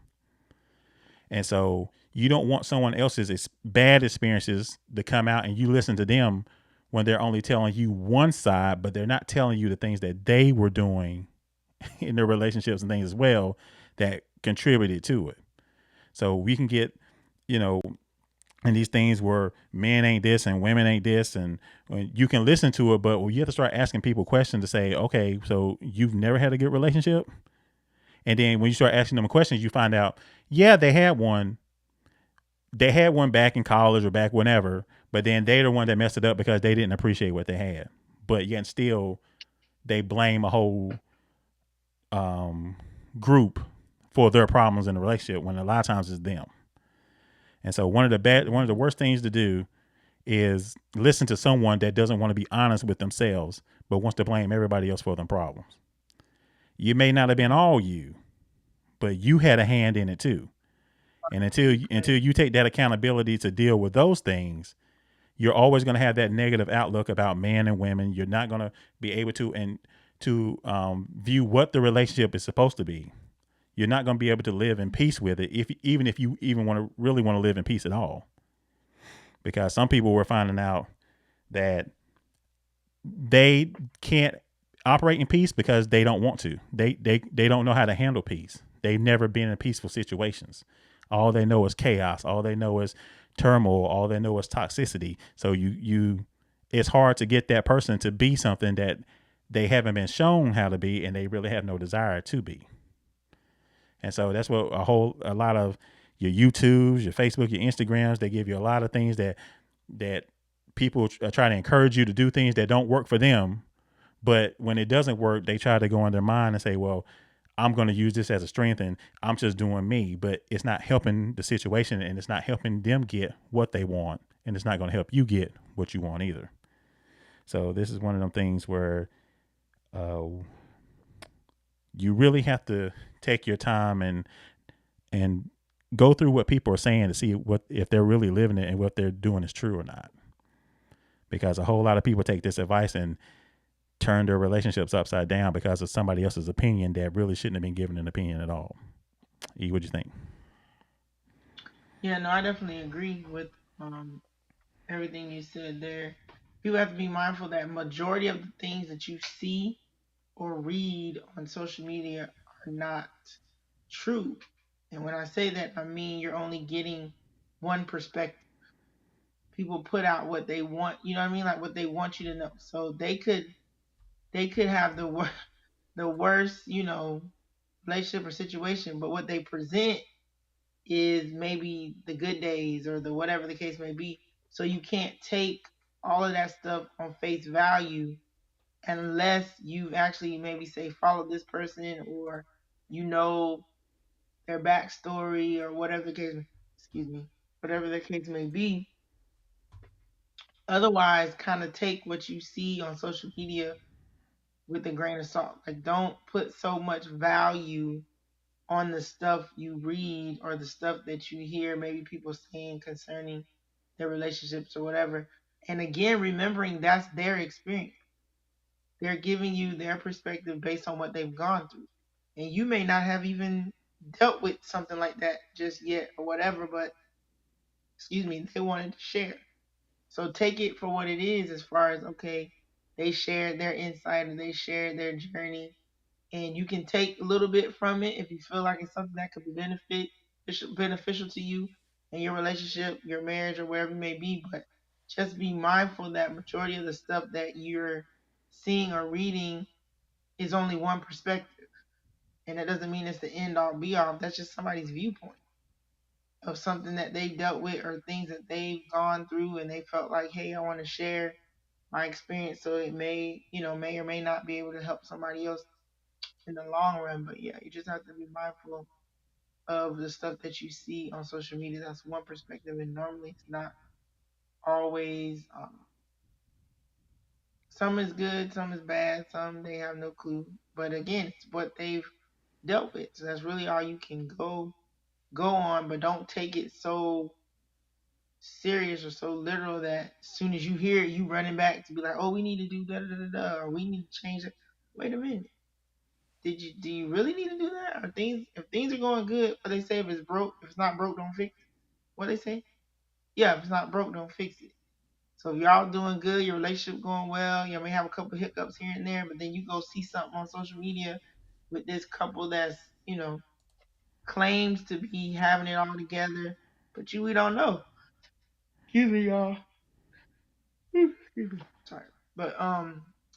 And so you don't want someone else's bad experiences to come out and you listen to them when they're only telling you one side, but they're not telling you the things that they were doing in their relationships and things as well that contributed to it. So we can get, you know, and these things where men ain't this and women ain't this, and you can listen to it, but you have to start asking people questions to say, okay, so you've never had a good relationship, and then when you start asking them questions, you find out, yeah, they had one. They had one back in college or back whenever, but then they're the one that messed it up because they didn't appreciate what they had. But yet still, they blame a whole um, group for their problems in the relationship when a lot of times it's them. And so one of the worst things to do is listen to someone that doesn't want to be honest with themselves, but wants to blame everybody else for their problems. You may not have been all you, but you had a hand in it too. And until you take that accountability to deal with those things, you're always going to have that negative outlook about men and women. You're not going to be able to view what the relationship is supposed to be. you're not going to be able to live in peace with it, if even if you even want to live in peace at all. Because some people were finding out that they can't operate in peace because they don't want to. They don't know how to handle peace. They've never been in peaceful situations. All they know is chaos. All they know is turmoil. All they know is toxicity. So you it's hard to get that person to be something that they haven't been shown how to be and they really have no desire to be. And so that's what a lot of your YouTubes, your Facebook, your Instagrams, they give you a lot of things that people try to encourage you to do things that don't work for them. But when it doesn't work, they try to go in their mind and say, well, I'm going to use this as a strength and I'm just doing me. But it's not helping the situation and it's not helping them get what they want. And it's not going to help you get what you want either. So this is one of them things where uh, you really have to take your time and go through what people are saying to see what if they're really living it and what they're doing is true or not. Because a whole lot of people take this advice and turn their relationships upside down because of somebody else's opinion that really shouldn't have been given an opinion at all. E, what do you think? Yeah, no, I definitely agree with um everything you said there. People have to be mindful that majority of the things that you see or read on social media are not true. And when I say that, I mean you're only getting one perspective. People put out what they want, you know what I mean? Like what they want you to know. So they could have the worst, relationship or situation, but what they present is maybe the good days or the whatever the case may be. So you can't take all of that stuff on face value unless you've actually maybe say follow this person or you know their backstory or whatever the case excuse me whatever the case may be. Otherwise, kind of take what you see on social media with a grain of salt. Like, don't put so much value on the stuff you read or the stuff that you hear maybe people saying concerning their relationships or whatever. And again, remembering that's their experience. They're giving you their perspective based on what they've gone through. And you may not have even dealt with something like that just yet or whatever, but excuse me, they wanted to share. So take it for what it is as far as okay, they shared their insight and they shared their journey and you can take a little bit from it if you feel like it's something that could be beneficial to you and your relationship, your marriage, or wherever it may be. But just be mindful that majority of the stuff that you're seeing or reading is only one perspective, and that doesn't mean it's the end all be all. That's just somebody's viewpoint of something that they dealt with or things that they've gone through, and they felt like, hey, I want to share my experience, so it may or may not be able to help somebody else in the long run. But yeah, you just have to be mindful of the stuff that you see on social media. That's one perspective, and normally it's not always. Some is good, some is bad, some they have no clue. But again, it's what they've dealt with. So that's really all you can go on. But don't take it so serious or so literal that as soon as you hear it, you running back to be like, oh, we need to do da da da da, or we need to change it. Wait a minute. Do you really need to do that? Or things if things are going good, what they say if it's broke, if it's not broke, don't fix it. What they say? Yeah, if it's not broke, don't fix it. So if y'all doing good, your relationship going well, you may have a couple hiccups here and there, but then you go see something on social media with this couple that's, claims to be having it all together, but we don't know. Excuse me, y'all. Excuse me. Sorry. But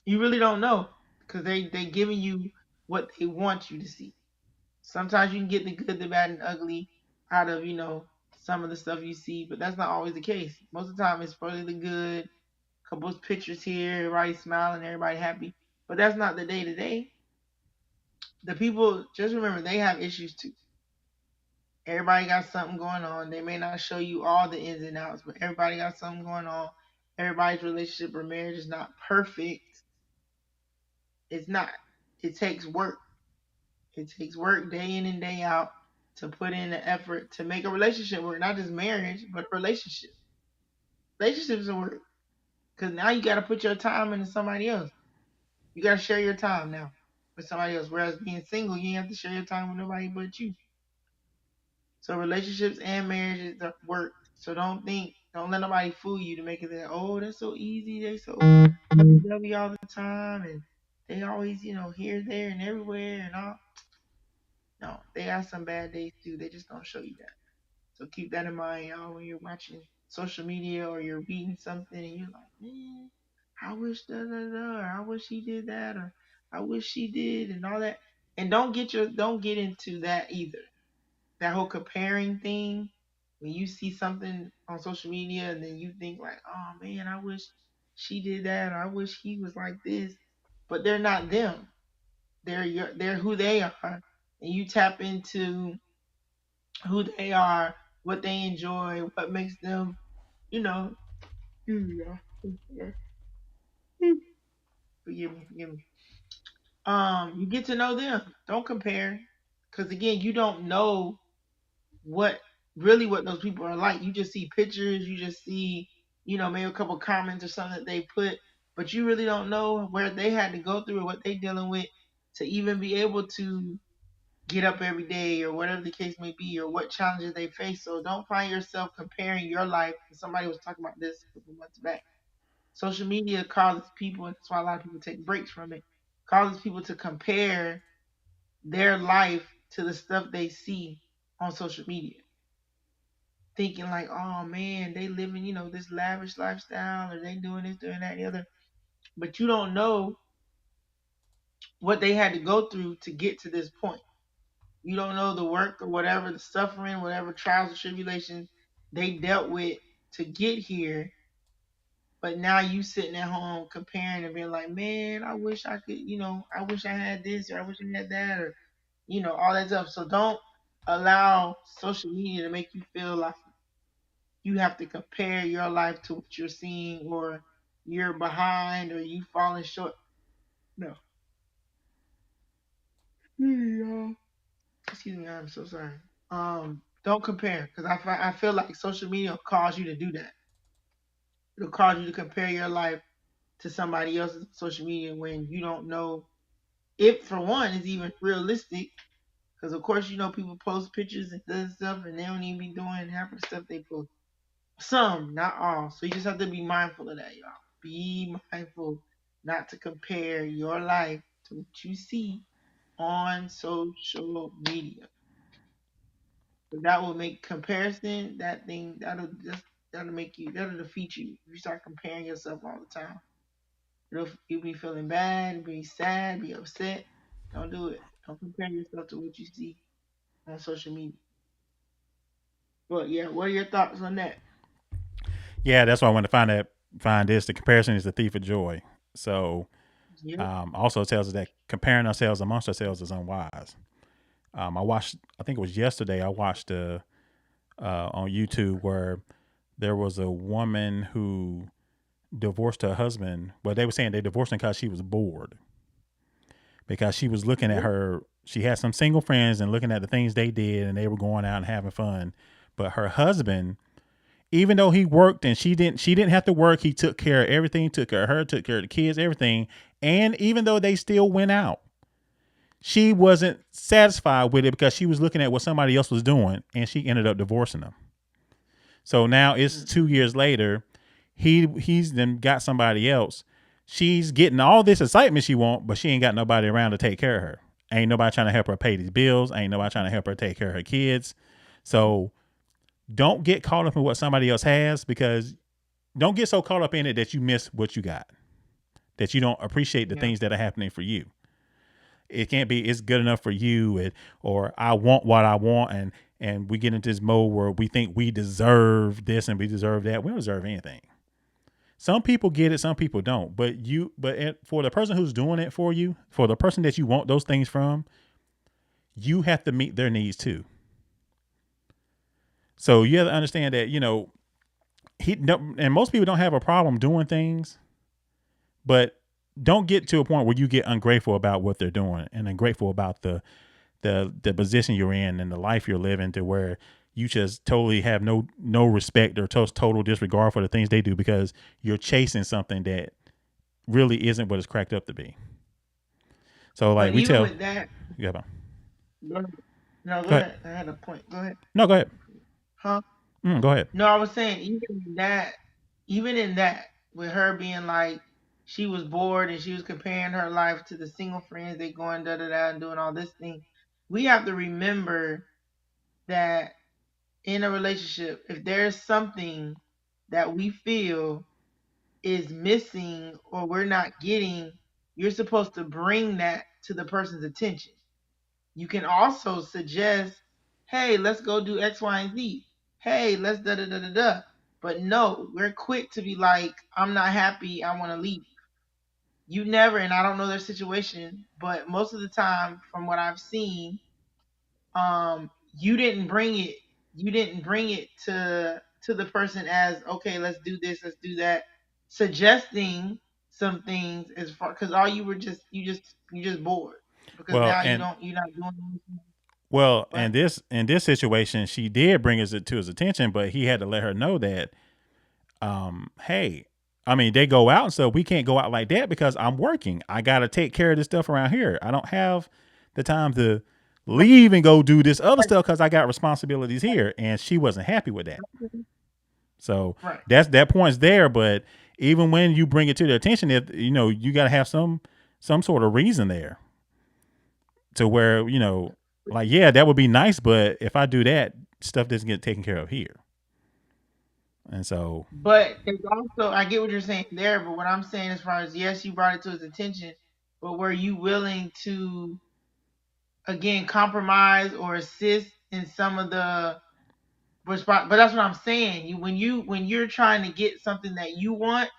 you really don't know because they giving you what they want you to see. Sometimes you can get the good, the bad, and ugly out of some of the stuff you see, but that's not always the case. Most of the time, it's probably the good. Couple of pictures here, everybody smiling, everybody happy, but that's not the day to day. The people just remember they have issues too. Everybody got something going on. They may not show you all the ins and outs, but everybody got something going on. Everybody's relationship or marriage is not perfect. It's not. It takes work. It takes work day in and day out to put in the effort to make a relationship work, not just marriage, but a relationship. Relationships are work because now you got to put your time into somebody else. You got to share your time now. with somebody else. Whereas being single, you ain't have to share your time with nobody but you. So relationships and marriages work. So don't let nobody fool you to make it that, oh, that's so easy. They so lovey all the time and they always, here, there, and everywhere and all. No, they have some bad days too. They just don't show you that. So keep that in mind, y'all, when you're watching social media or you're reading something and you're like, man, I wish da da da, or I wish he did that, or I wish she did, and all that. And don't get into that either. That whole comparing thing. When you see something on social media and then you think like, oh man, I wish she did that, or I wish he was like this, but they're not them. They're who they are, and you tap into who they are, what they enjoy, what makes them, you know, forgive me. You get to know them. Don't compare, because again, you don't know what what those people are like. You just see pictures, you just see, maybe a couple comments or something that they put, but you really don't know where they had to go through or what they dealing with to even be able to get up every day or whatever the case may be or what challenges they face. So don't find yourself comparing your life. Somebody was talking about this a couple months back. Social media causes people, and that's why a lot of people take breaks from it, causes people to compare their life to the stuff they see on social media. Thinking like, oh man, they living, this lavish lifestyle or they doing this, doing that, and the other. But you don't know what they had to go through to get to this point. You don't know the work or whatever, the suffering, whatever trials or tribulations they dealt with to get here. But now you sitting at home comparing and being like, man, I wish I could, I wish I had this or I wish I had that or, all that stuff. So don't allow social media to make you feel like you have to compare your life to what you're seeing or you're behind or you falling short. No. Yeah. Excuse me, I'm so sorry. Don't compare because I feel like social media will cause you to do that. It'll cause you to compare your life to somebody else's social media when you don't know if, for one, is even realistic. Because of course, people post pictures and does stuff, and they don't even be doing half of the stuff they post. Some, not all. So you just have to be mindful of that, y'all. Be mindful not to compare your life to what you see on social media. That will make comparison, that thing, that'll defeat you. If you start comparing yourself all the time. You'll be feeling bad, be sad, be upset. Don't do it. Don't compare yourself to what you see on social media. But yeah, what are your thoughts on that? Yeah, that's why I want to find this. The comparison is the thief of joy. So Yep. also tells us that comparing ourselves amongst ourselves is unwise. I watched, I think it was yesterday, I watched on YouTube where there was a woman who divorced her husband. Well, they were saying they divorced him because she was bored. Because she was looking at Yep. her, she had some single friends and looking at the things they did and they were going out and having fun. But her husband, even though he worked and she didn't have to work, he took care of everything, took care of her, took care of the kids, everything. And even though they still went out, she wasn't satisfied with it because she was looking at what somebody else was doing and she ended up divorcing him. So now it's 2 years later. He's then got somebody else. She's getting all this excitement she want, but she ain't got nobody around to take care of her. Ain't nobody trying to help her pay these bills. Ain't nobody trying to help her take care of her kids. So don't get caught up in what somebody else has, because don't get so caught up in it that you miss what you got, that you don't appreciate the Yeah. things that are happening for you. It can't be it's good enough for you, or I want what I want, and we get into this mode where we think we deserve this and we deserve that. We don't deserve anything. Some people get it, some people don't. For the person who's doing it for you, for the person that you want those things from, you have to meet their needs too. So you have to understand that and most people don't have a problem doing things, but don't get to a point where you get ungrateful about what they're doing and ungrateful about the position you're in and the life you're living, to where you just totally have no respect or total disregard for the things they do because you're chasing something that really isn't what it's cracked up to be. So like But we even tell, with that, yeah, no, go ahead. No, go go ahead. ahead. I had a point. Go ahead. No, go ahead. Huh? Go ahead. No, I was saying even in that, with her being like she was bored and she was comparing her life to the single friends they going da da da and doing all this thing. We have to remember that in a relationship, if there's something that we feel is missing or we're not getting, you're supposed to bring that to the person's attention. You can also suggest, hey, let's go do X, Y, and Z. Hey, let's da da da da da. But no, we're quick to be like, I'm not happy, I want to leave. You never, and I don't know their situation, but most of the time, from what I've seen, you didn't bring it. You didn't bring it to the person as, okay, let's do this, let's do that, suggesting some things as far because all you were just you just bored because Well, now and you're not doing anything. well, But in this situation, she did bring it to his attention, but he had to let her know that, hey, I mean, they go out and stuff. We can't go out like that because I'm working. I got to take care of this stuff around here. I don't have the time to right, leave and go do this other right, stuff because I got responsibilities here. And she wasn't happy with that. So right. that point's there. But even when you bring it to their attention, if you know, you got to have some sort of reason there to where like, yeah, that would be nice, but if I do that, stuff doesn't get taken care of here. And so, But there's also I get what you're saying there, but what I'm saying as far as yes, you brought it to his attention, but were you willing to again compromise or assist in some of the but that's what I'm saying. When you're trying to get something that you want,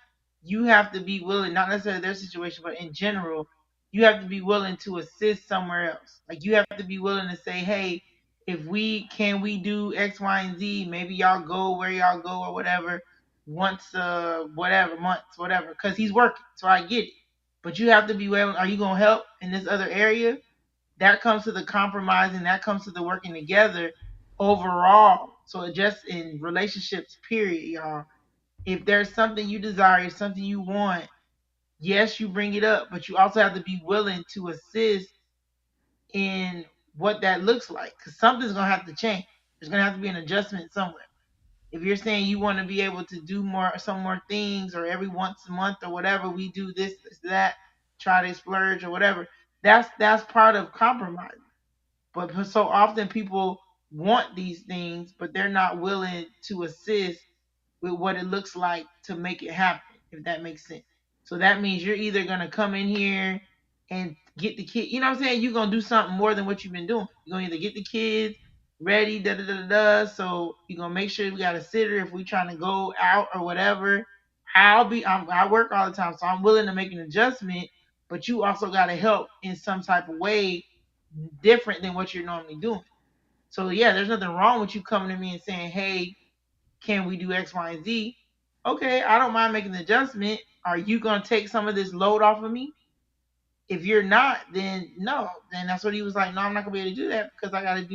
you have to be willing, not necessarily their situation, but in general, you have to be willing to assist somewhere else. Like you have to be willing to say, hey, if we can we do X, Y, and Z, maybe y'all go where y'all go or whatever, once whatever, months, whatever. Because he's working, so I get it. But you have to be willing, are you gonna help in this other area? That comes to the compromising, that comes to the working together overall. So just in relationships, period, y'all. If there's something you desire, something you want, yes, you bring it up, but you also have to be willing to assist in what that looks like. Because something's gonna have to change. There's gonna have to be an adjustment somewhere. If you're saying you want to be able to do some more things, or every once a month or whatever, we do this, that, try to splurge or whatever. That's part of compromise. But so often people want these things, but they're not willing to assist with what it looks like to make it happen, if that makes sense. So that means you're either going to come in here and get the kid, you know what I'm saying? You're going to do something more than what you've been doing. You're going to either get the kids ready, da da da da. So you're going to make sure we got a sitter if we trying to go out or whatever. I work all the time, so I'm willing to make an adjustment, but you also got to help in some type of way different than what you're normally doing. So yeah, there's nothing wrong with you coming to me and saying, "Hey, can we do X, Y, and Z?" Okay, I don't mind making the adjustment. Are you gonna take some of this load off of me? If you're not, then no. Then that's what he was like. No, I'm not gonna be able to do that because I gotta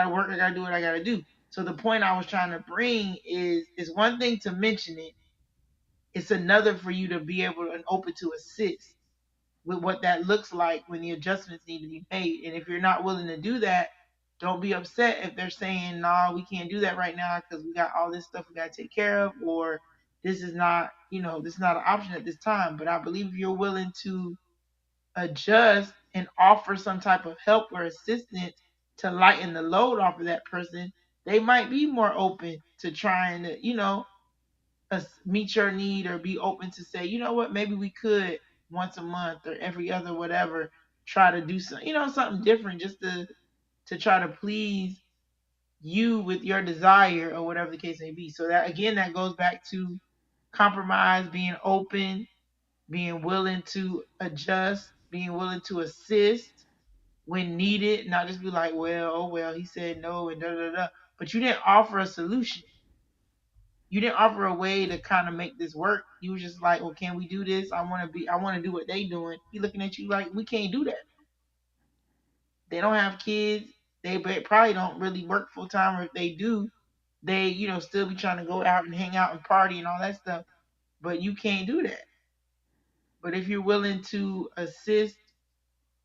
work, I gotta do what I gotta do. So the point I was trying to bring is one thing to mention it. It's another for you to be able and open to assist with what that looks like when the adjustments need to be made. And if you're not willing to do that, don't be upset if they're saying, "No, we can't do that right now because we got all this stuff we got to take care of," or "This is not, this is not an option at this time." But I believe if you're willing to adjust and offer some type of help or assistance to lighten the load off of that person, they might be more open to trying to, meet your need or be open to say, you know what, maybe we could once a month or every other whatever try to do something, something different just to try to please you with your desire or whatever the case may be. So that again, that goes back to compromise, being open, being willing to adjust, being willing to assist when needed, not just be like, well, oh well, he said no and da da da. But you didn't offer a solution. You didn't offer a way to kind of make this work. You was just like, well, can we do this? I want to do what they doing. He looking at you like, we can't do that. They don't have kids. They probably don't really work full time, or if they do, they, still be trying to go out and hang out and party and all that stuff. But you can't do that. But if you're willing to assist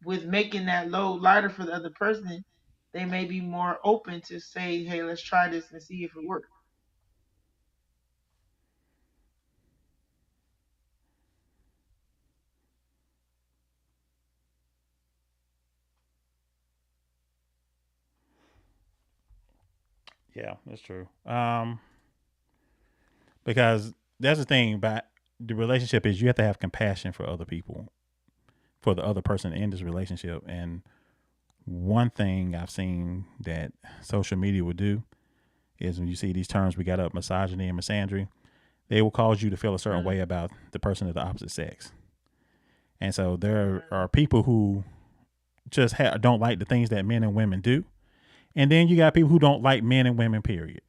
with making that load lighter for the other person, they may be more open to say, hey, let's try this and see if it works. Yeah, that's true. Because that's the thing about the relationship is you have to have compassion for other people, for the other person in this relationship. And one thing I've seen that social media will do is when you see these terms we got up, misogyny and misandry, they will cause you to feel a certain Mm, way about the person of the opposite sex. And so there mm, are people who just don't like the things that men and women do. And then you got people who don't like men and women, period.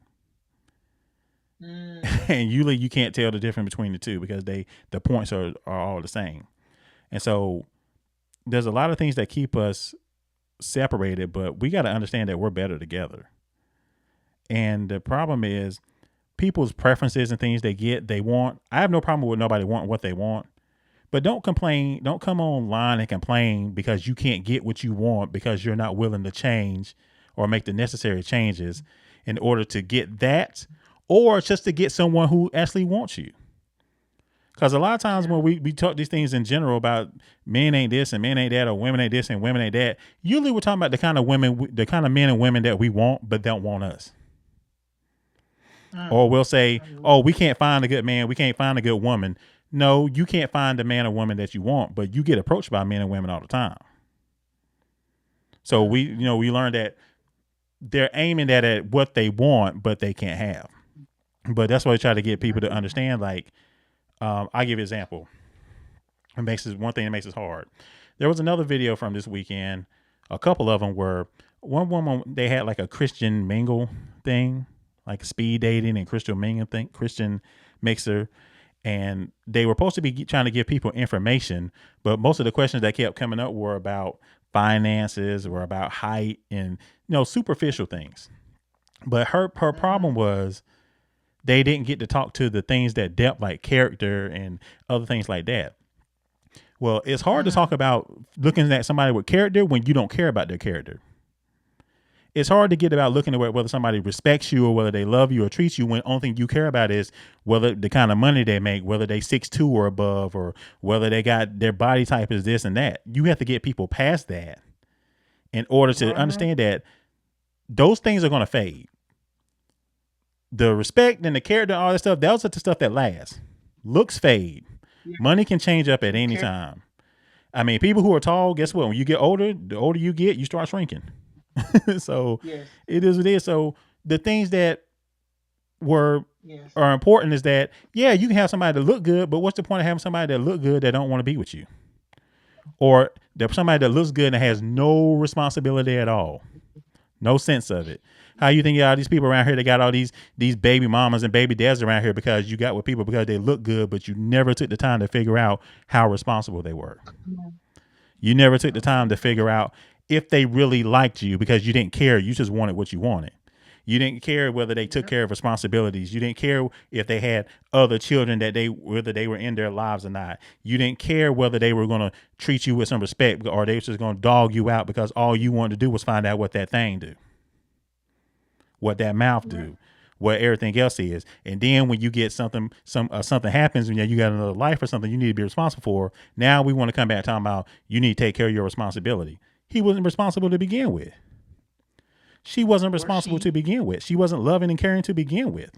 mm, And usually you can't tell the difference between the two because the points are all the same. And so there's a lot of things that keep us separated, but we got to understand that we're better together. And the problem is people's preferences and things they want. I have no problem with nobody wanting what they want, but don't complain. Don't come online and complain because you can't get what you want because you're not willing to change or make the necessary changes in order to get that, or just to get someone who actually wants you. Because a lot of times yeah. when we talk these things in general about men ain't this and men ain't that, or women ain't this and women ain't that, usually we're talking about the kind of women, the kind of men and women that we want but don't want us. Mm, Or we'll say, oh, mm, we can't find a good man, we can't find a good woman. No, you can't find the man or woman that you want, but you get approached by men and women all the time. So we learned that they're aiming at what they want, but they can't have. But that's why we try to get people to mm, understand. Like, I give you an example. It makes it one thing that makes it hard. There was another video from this weekend. A couple of them were one woman. They had like a Christian mingle thing, like speed dating and Christian mingle thing, Christian mixer, and they were supposed to be trying to give people information, but most of the questions that kept coming up were about finances, or about height, and superficial things. But her problem mm, was they didn't get to talk to the things that depth, like character and other things like that. Well, it's hard to talk mm, about looking at somebody with character when you don't care about their character. It's hard to get about looking at whether somebody respects you or whether they love you or treats you when the only thing you care about is whether the kind of money they make, whether they 6'2" or above, or whether they got their body type is this and that. You have to get people past that in order to mhm. understand that those things are going to fade. The respect and the character and all that stuff, those are the stuff that lasts. Looks fade. Yeah, Money can change up at true any care. time. I mean, people who are tall, guess what? When you get older, the older you get, you start shrinking. So Yes, it is what it is. So the things that were yes. are important is that, yeah, you can have somebody that look good, but what's the point of having somebody that look good that don't want to be with you, or that somebody that looks good and has no responsibility at all, no sense of it? How you think all these people around here, they got all these baby mamas and baby dads around here because you got with people because they look good, but you never took the time to figure out how responsible they were. Mm, You never took the time to okay. figure out if they really liked you because you didn't care. You just wanted what you wanted. You didn't care whether they took Yep. care of responsibilities. You didn't care if they had other children that whether they were in their lives or not. You didn't care whether they were going to treat you with some respect or they were just going to dog you out because all you wanted to do was find out what that thing do, what that mouth Right. do, what everything else is. And then when you get something happens and you got another life or something you need to be responsible for, now we want to come back talking about you need to take care of your responsibility. He wasn't responsible to begin with. She wasn't Or responsible she. to begin with. She wasn't loving and caring to begin with.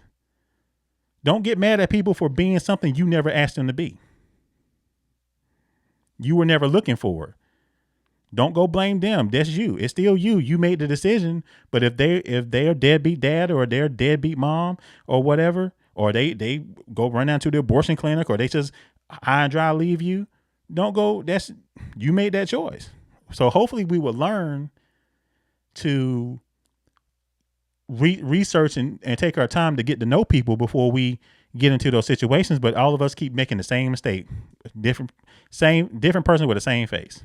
Don't get mad at people for being something you never asked them to be. You were never looking for it. Don't go blame them. That's you. It's still you. You made the decision. But if they're deadbeat dad or they're deadbeat mom or whatever, or they go run down to the abortion clinic or they just high and dry leave you, don't go. That's you made that choice. So hopefully we will learn to research and take our time to get to know people before we get into those situations. But all of us keep making the same mistake. Different person with the same face.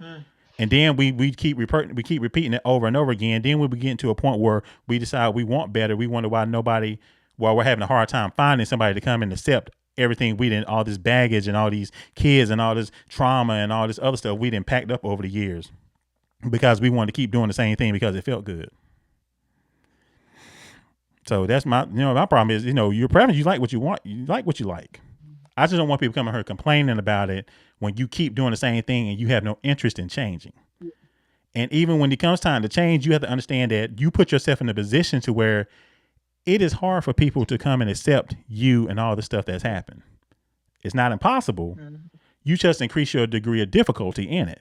Mm, And then we keep repeating it over and over again. Then we get to a point where we decide we want better. We wonder why we're having a hard time finding somebody to come and accept everything we didn't, all this baggage and all these kids and all this trauma and all this other stuff we didn't packed up over the years because we wanted to keep doing the same thing because it felt good. So that's my problem is, your preference, you like what you want, you like what you like. I just don't want people coming here complaining about it when you keep doing the same thing and you have no interest in changing. And even when it comes time to change, you have to understand that you put yourself in a position to where it is hard for people to come and accept you and all the stuff that's happened. It's not impossible. Mhm. You just increase your degree of difficulty in it.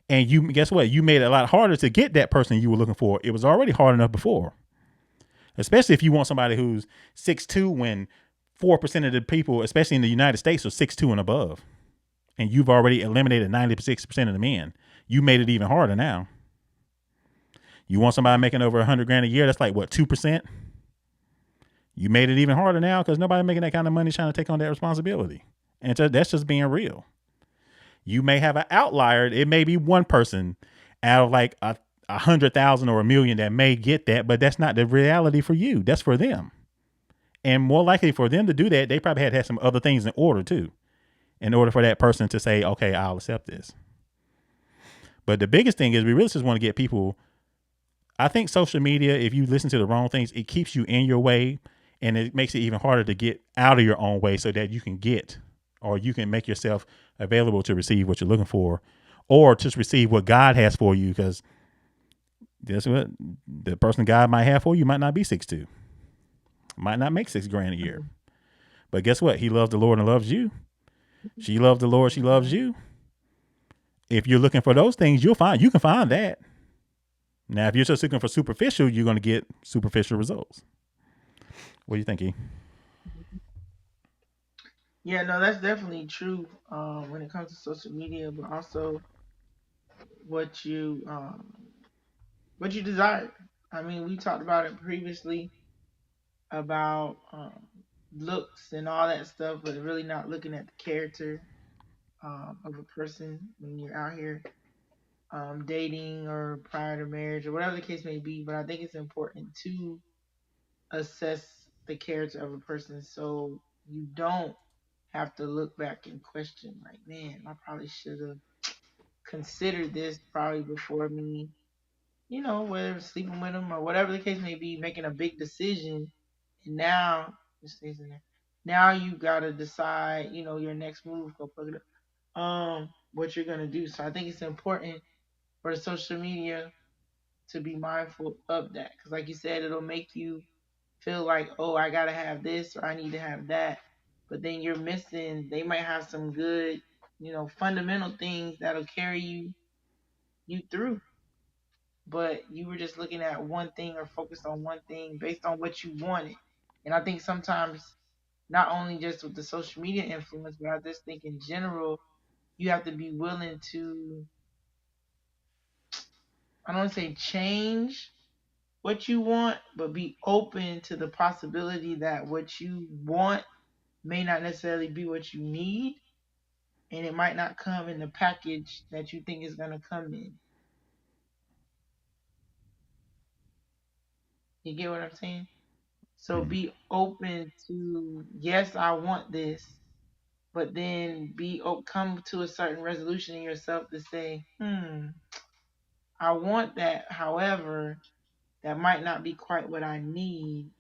And you guess what? You made it a lot harder to get that person you were looking for. It was already hard enough before. Especially if you want somebody who's 6'2", when 4% of the people, especially in the United States, are 6'2" and above. And you've already eliminated 96% of the men. You made it even harder now. You want somebody making over 100 grand a year, that's like what, 2%? You made it even harder now because nobody making that kind of money trying to take on that responsibility. And that's just being real. You may have an outlier. It may be one person out of like 100,000 or 1,000,000 that may get that, but that's not the reality for you. That's for them. And more likely for them to do that, they probably had to have some other things in order too, in order for that person to say, okay, I'll accept this. But the biggest thing is we really just want to get people. I think social media, if you listen to the wrong things, it keeps you in your way, and it makes it even harder to get out of your own way so that you can get, or you can make yourself available to receive what you're looking for, or just receive what God has for you. Because guess what? The person God might have for you might not be 6'2", might not make 6 grand a year. But guess what? He loves the Lord and loves you. She loves the Lord. She That's loves right. you. If you're looking for those things, you can find that. Now, if you're just looking for superficial, you're going to get superficial results. What do you think, E? Yeah, no, that's definitely true when it comes to social media, but also what you um, what you desire. I mean, we talked about it previously about looks and all that stuff, but really not looking at the character of a person when you're out here dating or prior to marriage or whatever the case may be. But I think it's important to assess the character of a person so you don't have to look back and question, like, man, I probably should have considered this probably before me, whether it's sleeping with them or whatever the case may be, making a big decision. And now, it stays in there. Now you gotta decide, your next move. Go plug it up. What you're gonna do. So I think it's important for the social media to be mindful of that, because, like you said, it'll make you feel like, oh, I gotta have this or I need to have that. But then you're missing. They might have some good, fundamental things that'll carry you through, but you were just looking at one thing or focused on one thing based on what you wanted. And I think sometimes, not only just with the social media influence, but I just think in general, you have to be willing to, I don't want to say change what you want, but be open to the possibility that what you want may not necessarily be what you need, and it might not come in the package that you think is going to come in. You get what I'm saying? So Mm-hmm. be open to, yes, I want this, but then come to a certain resolution in yourself to say, I want that. However, that might not be quite what I need.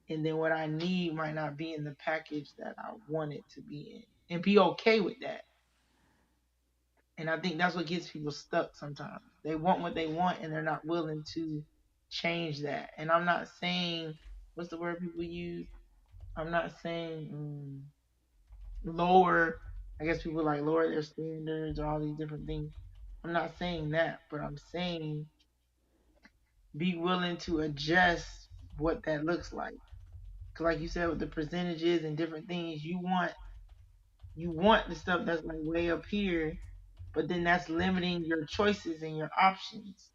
And then what I need might not be in the package that I want it to be in. And be okay with that. And I think that's what gets people stuck sometimes. They want what they want and they're not willing to change that. And I'm not saying, what's the word people use? I'm not saying lower, I guess people like lower their standards or all these different things. I'm not saying that, but I'm saying be willing to adjust what that looks like. Cause like you said, with the percentages and different things, you want the stuff that's like way up here, but then that's limiting your choices and your options.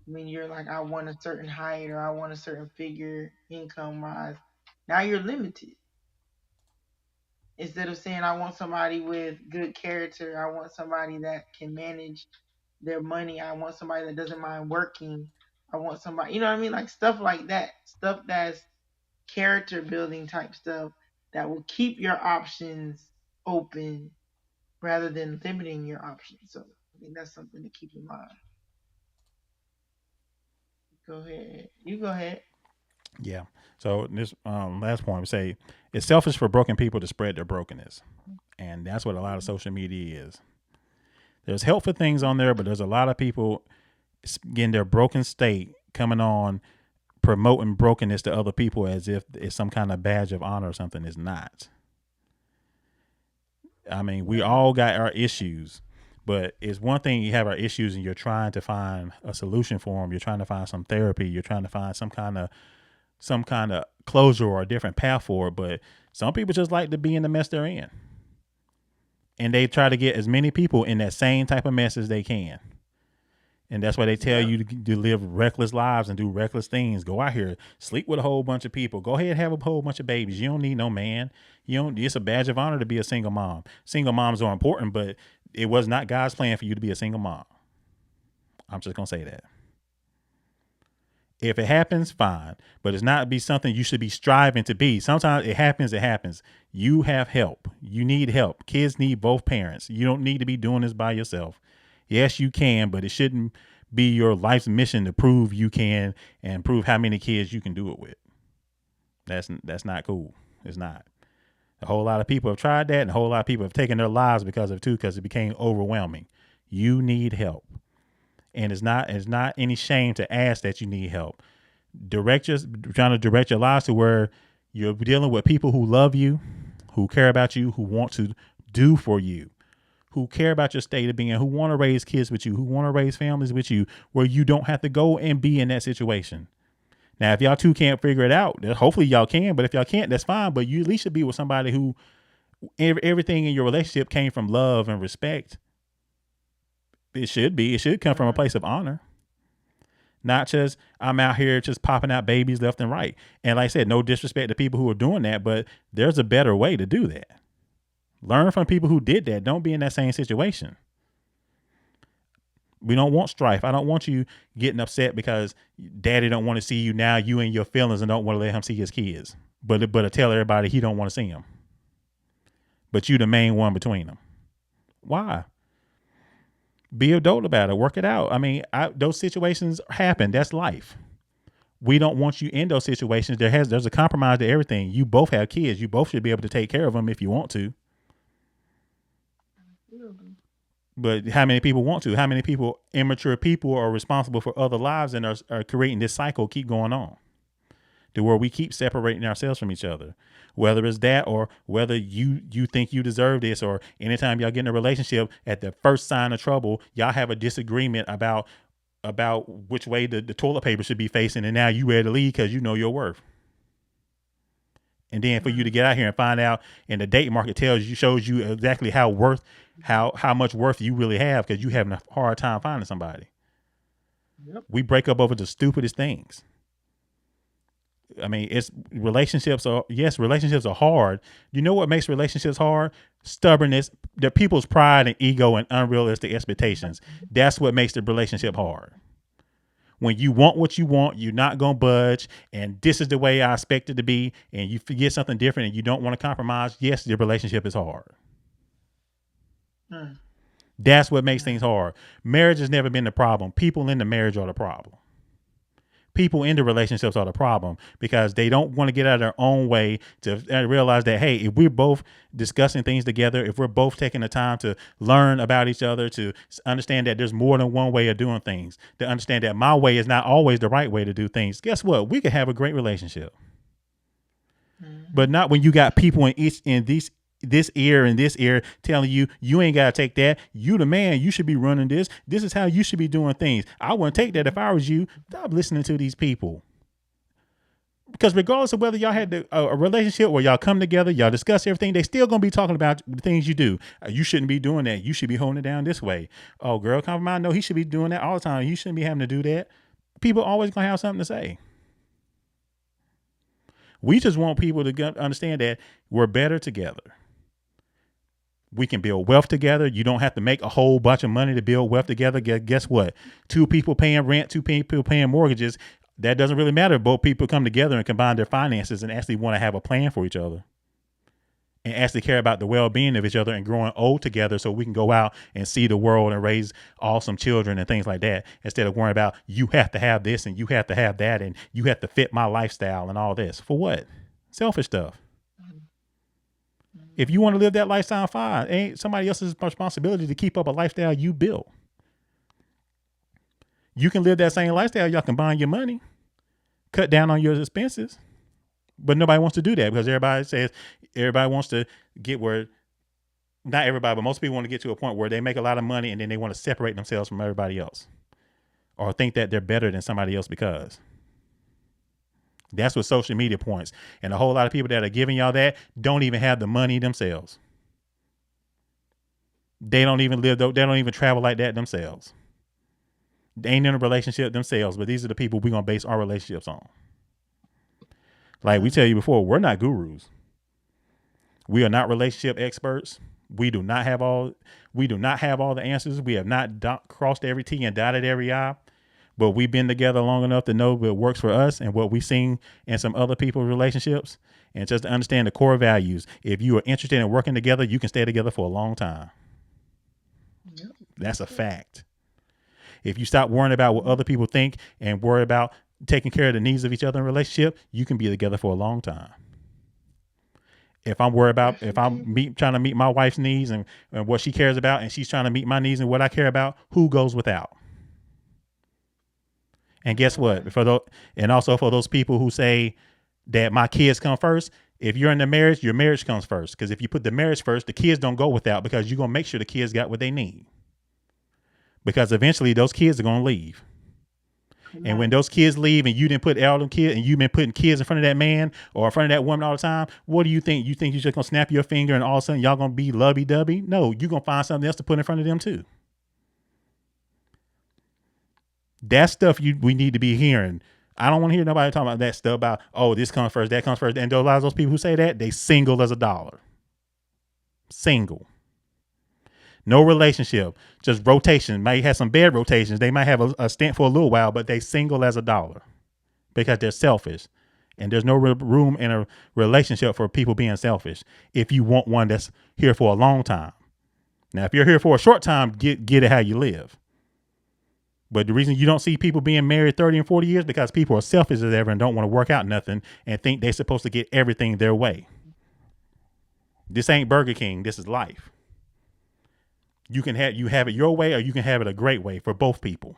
I mean, you're like, I want a certain height or I want a certain figure, income wise. Now you're limited. Instead of saying, I want somebody with good character, I want somebody that can manage their money, I want somebody that doesn't mind working, I want somebody, you know what I mean? Like stuff like that, stuff that's character building type stuff. that will keep your options open rather than limiting your options. So I think that's something to keep in mind. Go ahead. You go ahead. Yeah. So this last point, we say it's selfish for broken people to spread their brokenness, and that's what a lot of social media is. There's helpful things on there, but there's a lot of people getting their broken state coming on promoting brokenness to other people as if it's some kind of badge of honor or something. It's not. I mean, we Right. all got our issues, but it's one thing you have our issues and you're trying to find a solution for them. You're trying to find some therapy. You're trying to find some kind of closure or a different path for it. But some people just like to be in the mess they're in, and they try to get as many people in that same type of mess as they can. And that's why they tell Yep. you to live reckless lives and do reckless things. Go out here, sleep with a whole bunch of people. Go ahead and have a whole bunch of babies. You don't need no man. You don't. It's a badge of honor to be a single mom. Single moms are important, but it was not God's plan for you to be a single mom. I'm just gonna say that. If it happens, fine, but it's not be something you should be striving to be. Sometimes it happens. It happens. You have help. You need help. Kids need both parents. You don't need to be doing this by yourself. Yes, you can, but it shouldn't be your life's mission to prove you can and prove how many kids you can do it with. That's not cool. It's not. A whole lot of people have tried that, and a whole lot of people have taken their lives because of it too, because it became overwhelming. You need help, and it's not any shame to ask that you need help. Trying to direct your lives to where you're dealing with people who love you, who care about you, who want to do for you, who care about your state of being, who want to raise kids with you, who want to raise families with you, where you don't have to go and be in that situation. Now, if y'all two can't figure it out, then hopefully y'all can. But if y'all can't, that's fine. But you at least should be with somebody who everything in your relationship came from love and respect. It should be. It should come from a Mhm. place of honor, not just I'm out here just popping out babies left and right. And like I said, no disrespect to people who are doing that, but there's a better way to do that. Learn from people who did that. Don't be in that same situation. We don't want strife. I don't want you getting upset because daddy don't want to see you now. You in your feelings and don't want to let him see his kids. But to tell everybody he don't want to see them. But you the main one between them. Why? Be adult about it. Work it out. I mean, those situations happen. That's life. We don't want you in those situations. There's a compromise to everything. You both have kids. You both should be able to take care of them if you want to. Absolutely. But how many people want to? How many people, immature people, are responsible for other lives and are creating this cycle keep going on to where we keep separating ourselves from each other? Whether it's that or whether you think you deserve this, or anytime y'all get in a relationship, at the first sign of trouble, y'all have a disagreement about which way the toilet paper should be facing, and now you ready to leave because you know your worth. And then for you to Mhm. get out here and find out, and the date market shows you exactly how much worth you really have because you having a hard time finding somebody. Yep. We break up over the stupidest things. I mean, it's relationships are hard. You know what makes relationships hard? Stubbornness, the people's pride and ego and unrealistic expectations. That's what makes the relationship hard. When you want what you want, you're not gonna budge, and this is the way I expect it to be, and you forget something different and you don't want to compromise. Yes, the relationship is hard. Mm. That's what makes things Mm. hard. Marriage has never been the problem. People in the marriage are the problem. People in the relationships are the problem because they don't want to get out of their own way to realize that, hey, if we're both discussing things together, if we're both taking the time to learn about each other, to understand that there's more than one way of doing things, to understand that my way is not always the right way to do things, guess what? We could have a great relationship. But Mhm. not when you got people in this ear and this ear telling you you ain't gotta take that. You the man. You should be running this. This is how you should be doing things. I wouldn't take that if I was you. Stop listening to these people. Because regardless of whether y'all had a relationship where y'all come together, y'all discuss everything, they still gonna be talking about the things you do. You shouldn't be doing that. You should be holding it down this way. Oh, girl, compromise. No, he should be doing that all the time. You shouldn't be having to do that. People always gonna have something to say. We just want people to understand that we're better together. We can build wealth together. You don't have to make a whole bunch of money to build wealth together. Guess what? Two people paying rent, two people paying mortgages. That doesn't really matter if both people come together and combine their finances and actually want to have a plan for each other. and actually care about the well-being of each other and growing old together so we can go out and see the world and raise awesome children and things like that, instead of worrying about you have to have this and you have to have that and you have to fit my lifestyle and all this. For what? Selfish stuff. If you want to live that lifestyle, fine. It ain't somebody else's responsibility to keep up a lifestyle you built. You can live that same lifestyle. Y'all combine your money, cut down on your expenses, but nobody wants to do that because everybody says everybody wants to get where, not everybody, but most people want to get to a point where they make a lot of money and then they want to separate themselves from everybody else or think that they're better than somebody else because that's what social media points. And a whole lot of people that are giving y'all that don't even have the money themselves. They don't even live, they don't even travel like that themselves. They ain't in a relationship themselves, but these are the people we're going to base our relationships on. Like we tell you before, we're not gurus. We are not relationship experts. We do not have all the answers. We have not crossed every T and dotted every I. But we've been together long enough to know what works for us and what we've seen in some other people's relationships, and just to understand the core values. If you are interested in working together, you can stay together for a long time. Yep. That's a fact. If you stop worrying about what other people think and worry about taking care of the needs of each other in a relationship, you can be together for a long time. If I'm worried about, if Definitely. trying to meet my wife's needs and what she cares about, and she's trying to meet my needs and what I care about, who goes without? And guess what? Nobody. For those, and also for those people who say that my kids come first, if you're in the marriage, your marriage comes first. Because if you put the marriage first, the kids don't go without because you're gonna make sure the kids got what they need. Because eventually those kids are gonna leave. Come And when on. those kids leave and you didn't put all them kids and you've been putting kids in front of that man or in front of that woman all the time, what do you think? You think you're just gonna snap your finger and all of a sudden y'all gonna be lovey dovey? No, you're gonna find something else to put in front of them too. That's stuff we need to be hearing. I don't want to hear nobody talking about that stuff about, oh, this comes first, that comes first. And a lot of those people who say that, they single as a dollar. Single. No relationship. Just rotation. Might have some bed rotations. They might have a stint for a little while, but they single as a dollar because they're selfish. And there's no room in a relationship for people being selfish if you want one that's here for a long time. Now, if you're here for a short time, get it how you live. But the reason you don't see people being married 30 and 40 years because people are selfish as ever and don't want to work out nothing and think they're supposed to get everything their way. This ain't Burger King. This is life. You have it your way or you can have it a great way for both people.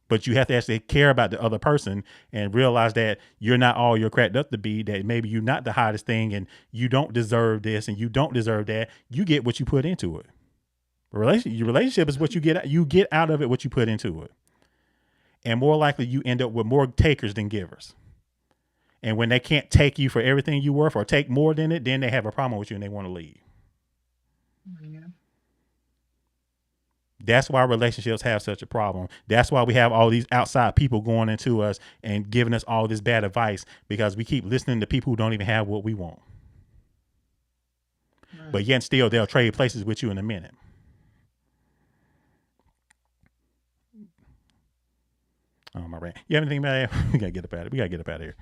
But you have to actually care about the other person and realize that you're not all you're cracked up to be, that maybe you're not the hottest thing and you don't deserve this and you don't deserve that. You get what you put into it. Your relationship is what you get out of it what you put into it. And more likely you end up with more takers than givers. And when they can't take you for everything you worth or take more than it, then they have a problem with you and they want to leave. Yeah. That's why relationships have such a problem. That's why we have all these outside people going into us and giving us all this bad advice because we keep listening to people who don't even have what we want. But yet still, they'll trade places with you in a minute. Oh my rant. You have anything about that? We gotta get up out of it. We gotta get up out of here.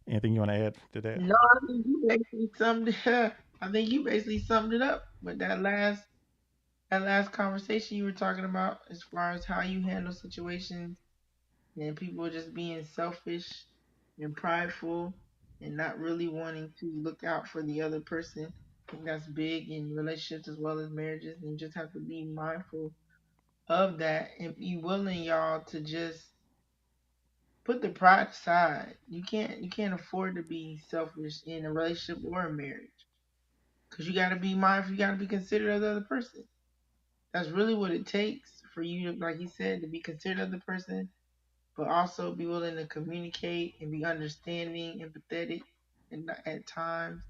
Anything you want to add to that? No, I think you basically summed it up. I think you basically summed it up with that last conversation you were talking about as far as how you handle situations and people just being selfish and prideful and not really wanting to look out for the other person. I think that's big in relationships as well as marriages, and you just have to be mindful of that and be willing, y'all, to just put the pride aside. You can't afford to be selfish in a relationship or a marriage because you got to be mindful. You got to be considerate of the other person. That's really what it takes for you to, like he said, to be considerate of the person, but also be willing to communicate and be understanding, empathetic, and at times,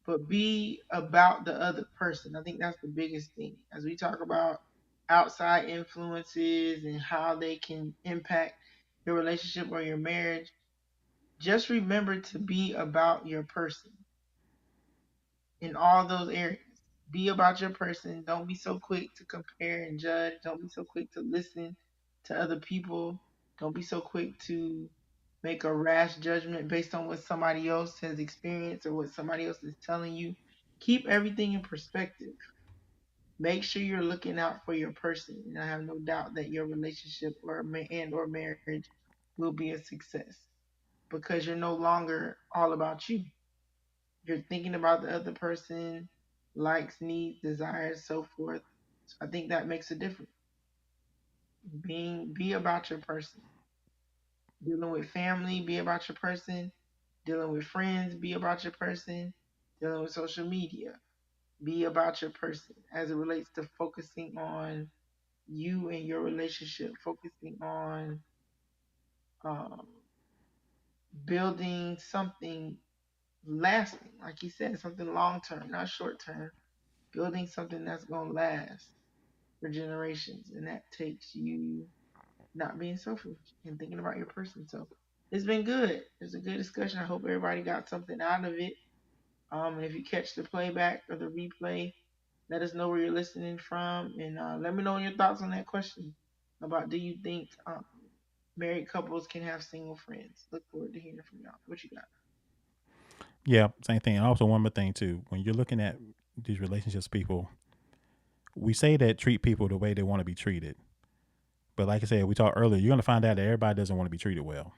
but be about the other person. I think that's the biggest thing as we talk about outside influences and how they can impact your relationship or your marriage. Just remember to be about your person in all those areas. Be about your person. Don't be so quick to compare and judge. Don't be so quick to listen to other people. Don't be so quick to make a rash judgment based on what somebody else has experienced or what somebody else is telling you. Keep everything in perspective. Make sure you're looking out for your person, and I have no doubt that your relationship or marriage will be a success because you're no longer all about you. You're thinking about the other person, likes, needs, desires, so forth. So I think that makes a difference. Be about your person. Dealing with family, be about your person. Dealing with friends, be about your person. Dealing with social media, be about your person as it relates to focusing on you and your relationship, focusing on um, building something lasting, like you said, something long term, not short term, building something that's going to last for generations. And that takes you not being selfish and thinking about your person. So it's been good. It's a good discussion. I hope everybody got something out of it. And if you catch the playback or the replay, let us know where you're listening from, and let me know your thoughts on that question about do you think married couples can have single friends? Look forward to hearing from y'all. What you got? Yeah, same thing. And also one more thing too. When you're looking at these relationships, people, we say that treat people the way they want to be treated. But like I said, we talked earlier, you're gonna find out that everybody doesn't want to be treated well.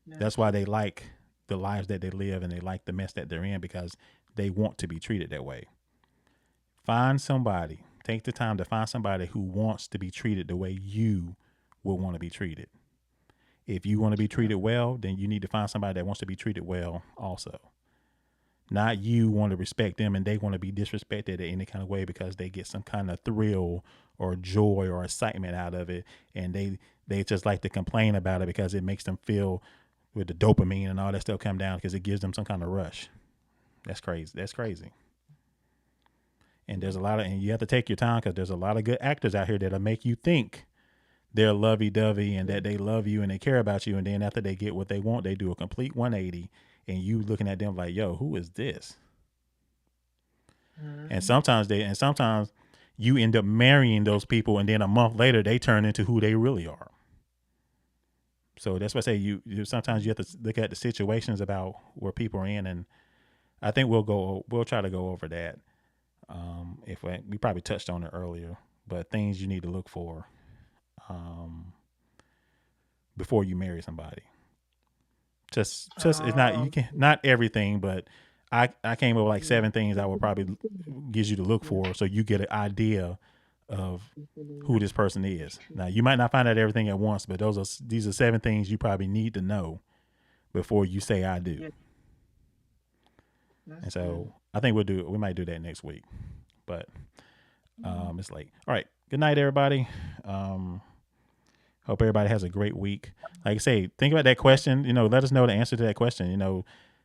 That's That's why true. they like the lives that they live and they like the mess that they're in because they want to be treated that way. Find somebody, take the time to find somebody who wants to be treated the way you would want to be treated. If you want to be Yeah. treated well, then you need to find somebody that wants to be treated well also. Not you want to respect them and they want to be disrespected in any kind of way because they get some kind of thrill or joy or excitement out of it, and they just like to complain about it because it makes them feel with the dopamine and all that stuff come down because it gives them some kind of rush. That's crazy. That's crazy. And there's Yeah. a lot of, and you have to take your time because there's a lot of good actors out here that'll make you think they're lovey dovey and Yeah. that they love you and they care about you. And then after they get what they want, they do a complete 180 and you looking at them like, yo, who is this? And Mm-hmm. sometimes you end up marrying those people and then a month later they turn into who they really are. So that's why I say you sometimes you have to look at the situations about where people are in, and I think we'll try to go over that. If we probably touched on it earlier, but things you need to look for um, before you marry somebody. Just it's not you Um. can not everything, but I came up with like Yeah. 7 things I would probably gives you to look Yeah. for, so you get an idea of who this person That's is. true. Now you might not find out everything at once, but these are 7 things you probably need to know before you say I do. Yeah. That's And good. so I think we might do that next week. But Mm. it's late. All right. Good night, everybody. Um, Hope everybody has a great week. Like I say, think about that Yeah. question. Let us know the answer to that question.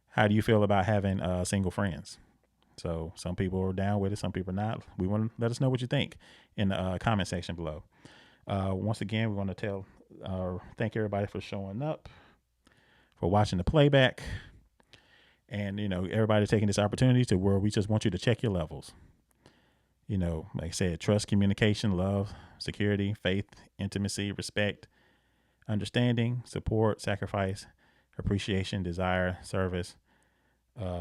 How do you feel about having single friends? So some people are down with it, some people are not. We want to let us know what you think in the comment section below. Once again, we want to thank everybody for showing up, for watching the playback, and everybody taking this opportunity to where we just want you to check your levels. Like I said, trust, communication, love, security, faith, intimacy, respect, understanding, support, sacrifice, appreciation, desire, service,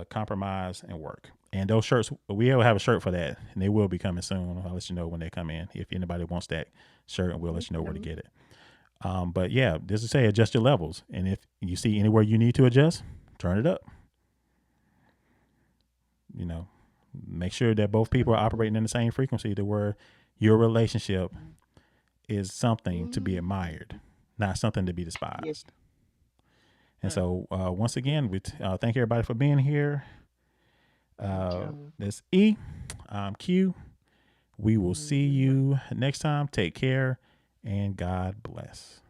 compromise, and work. And those shirts, we will have a shirt for that, and they will be coming soon. I'll let you know when they come in. If anybody wants that shirt, and we'll let you know where to Okay. get it. But yeah, just to say, adjust your levels, and if you see anywhere you need to adjust, turn it up. You know, make sure that both people are operating in the same frequency to where your relationship is something to be admired, not something to be Yeah. despised. And so, once again, we thank everybody for being here. Thank you. This E. I'm Q. We will see Goodbye. you next time. Take care and God bless.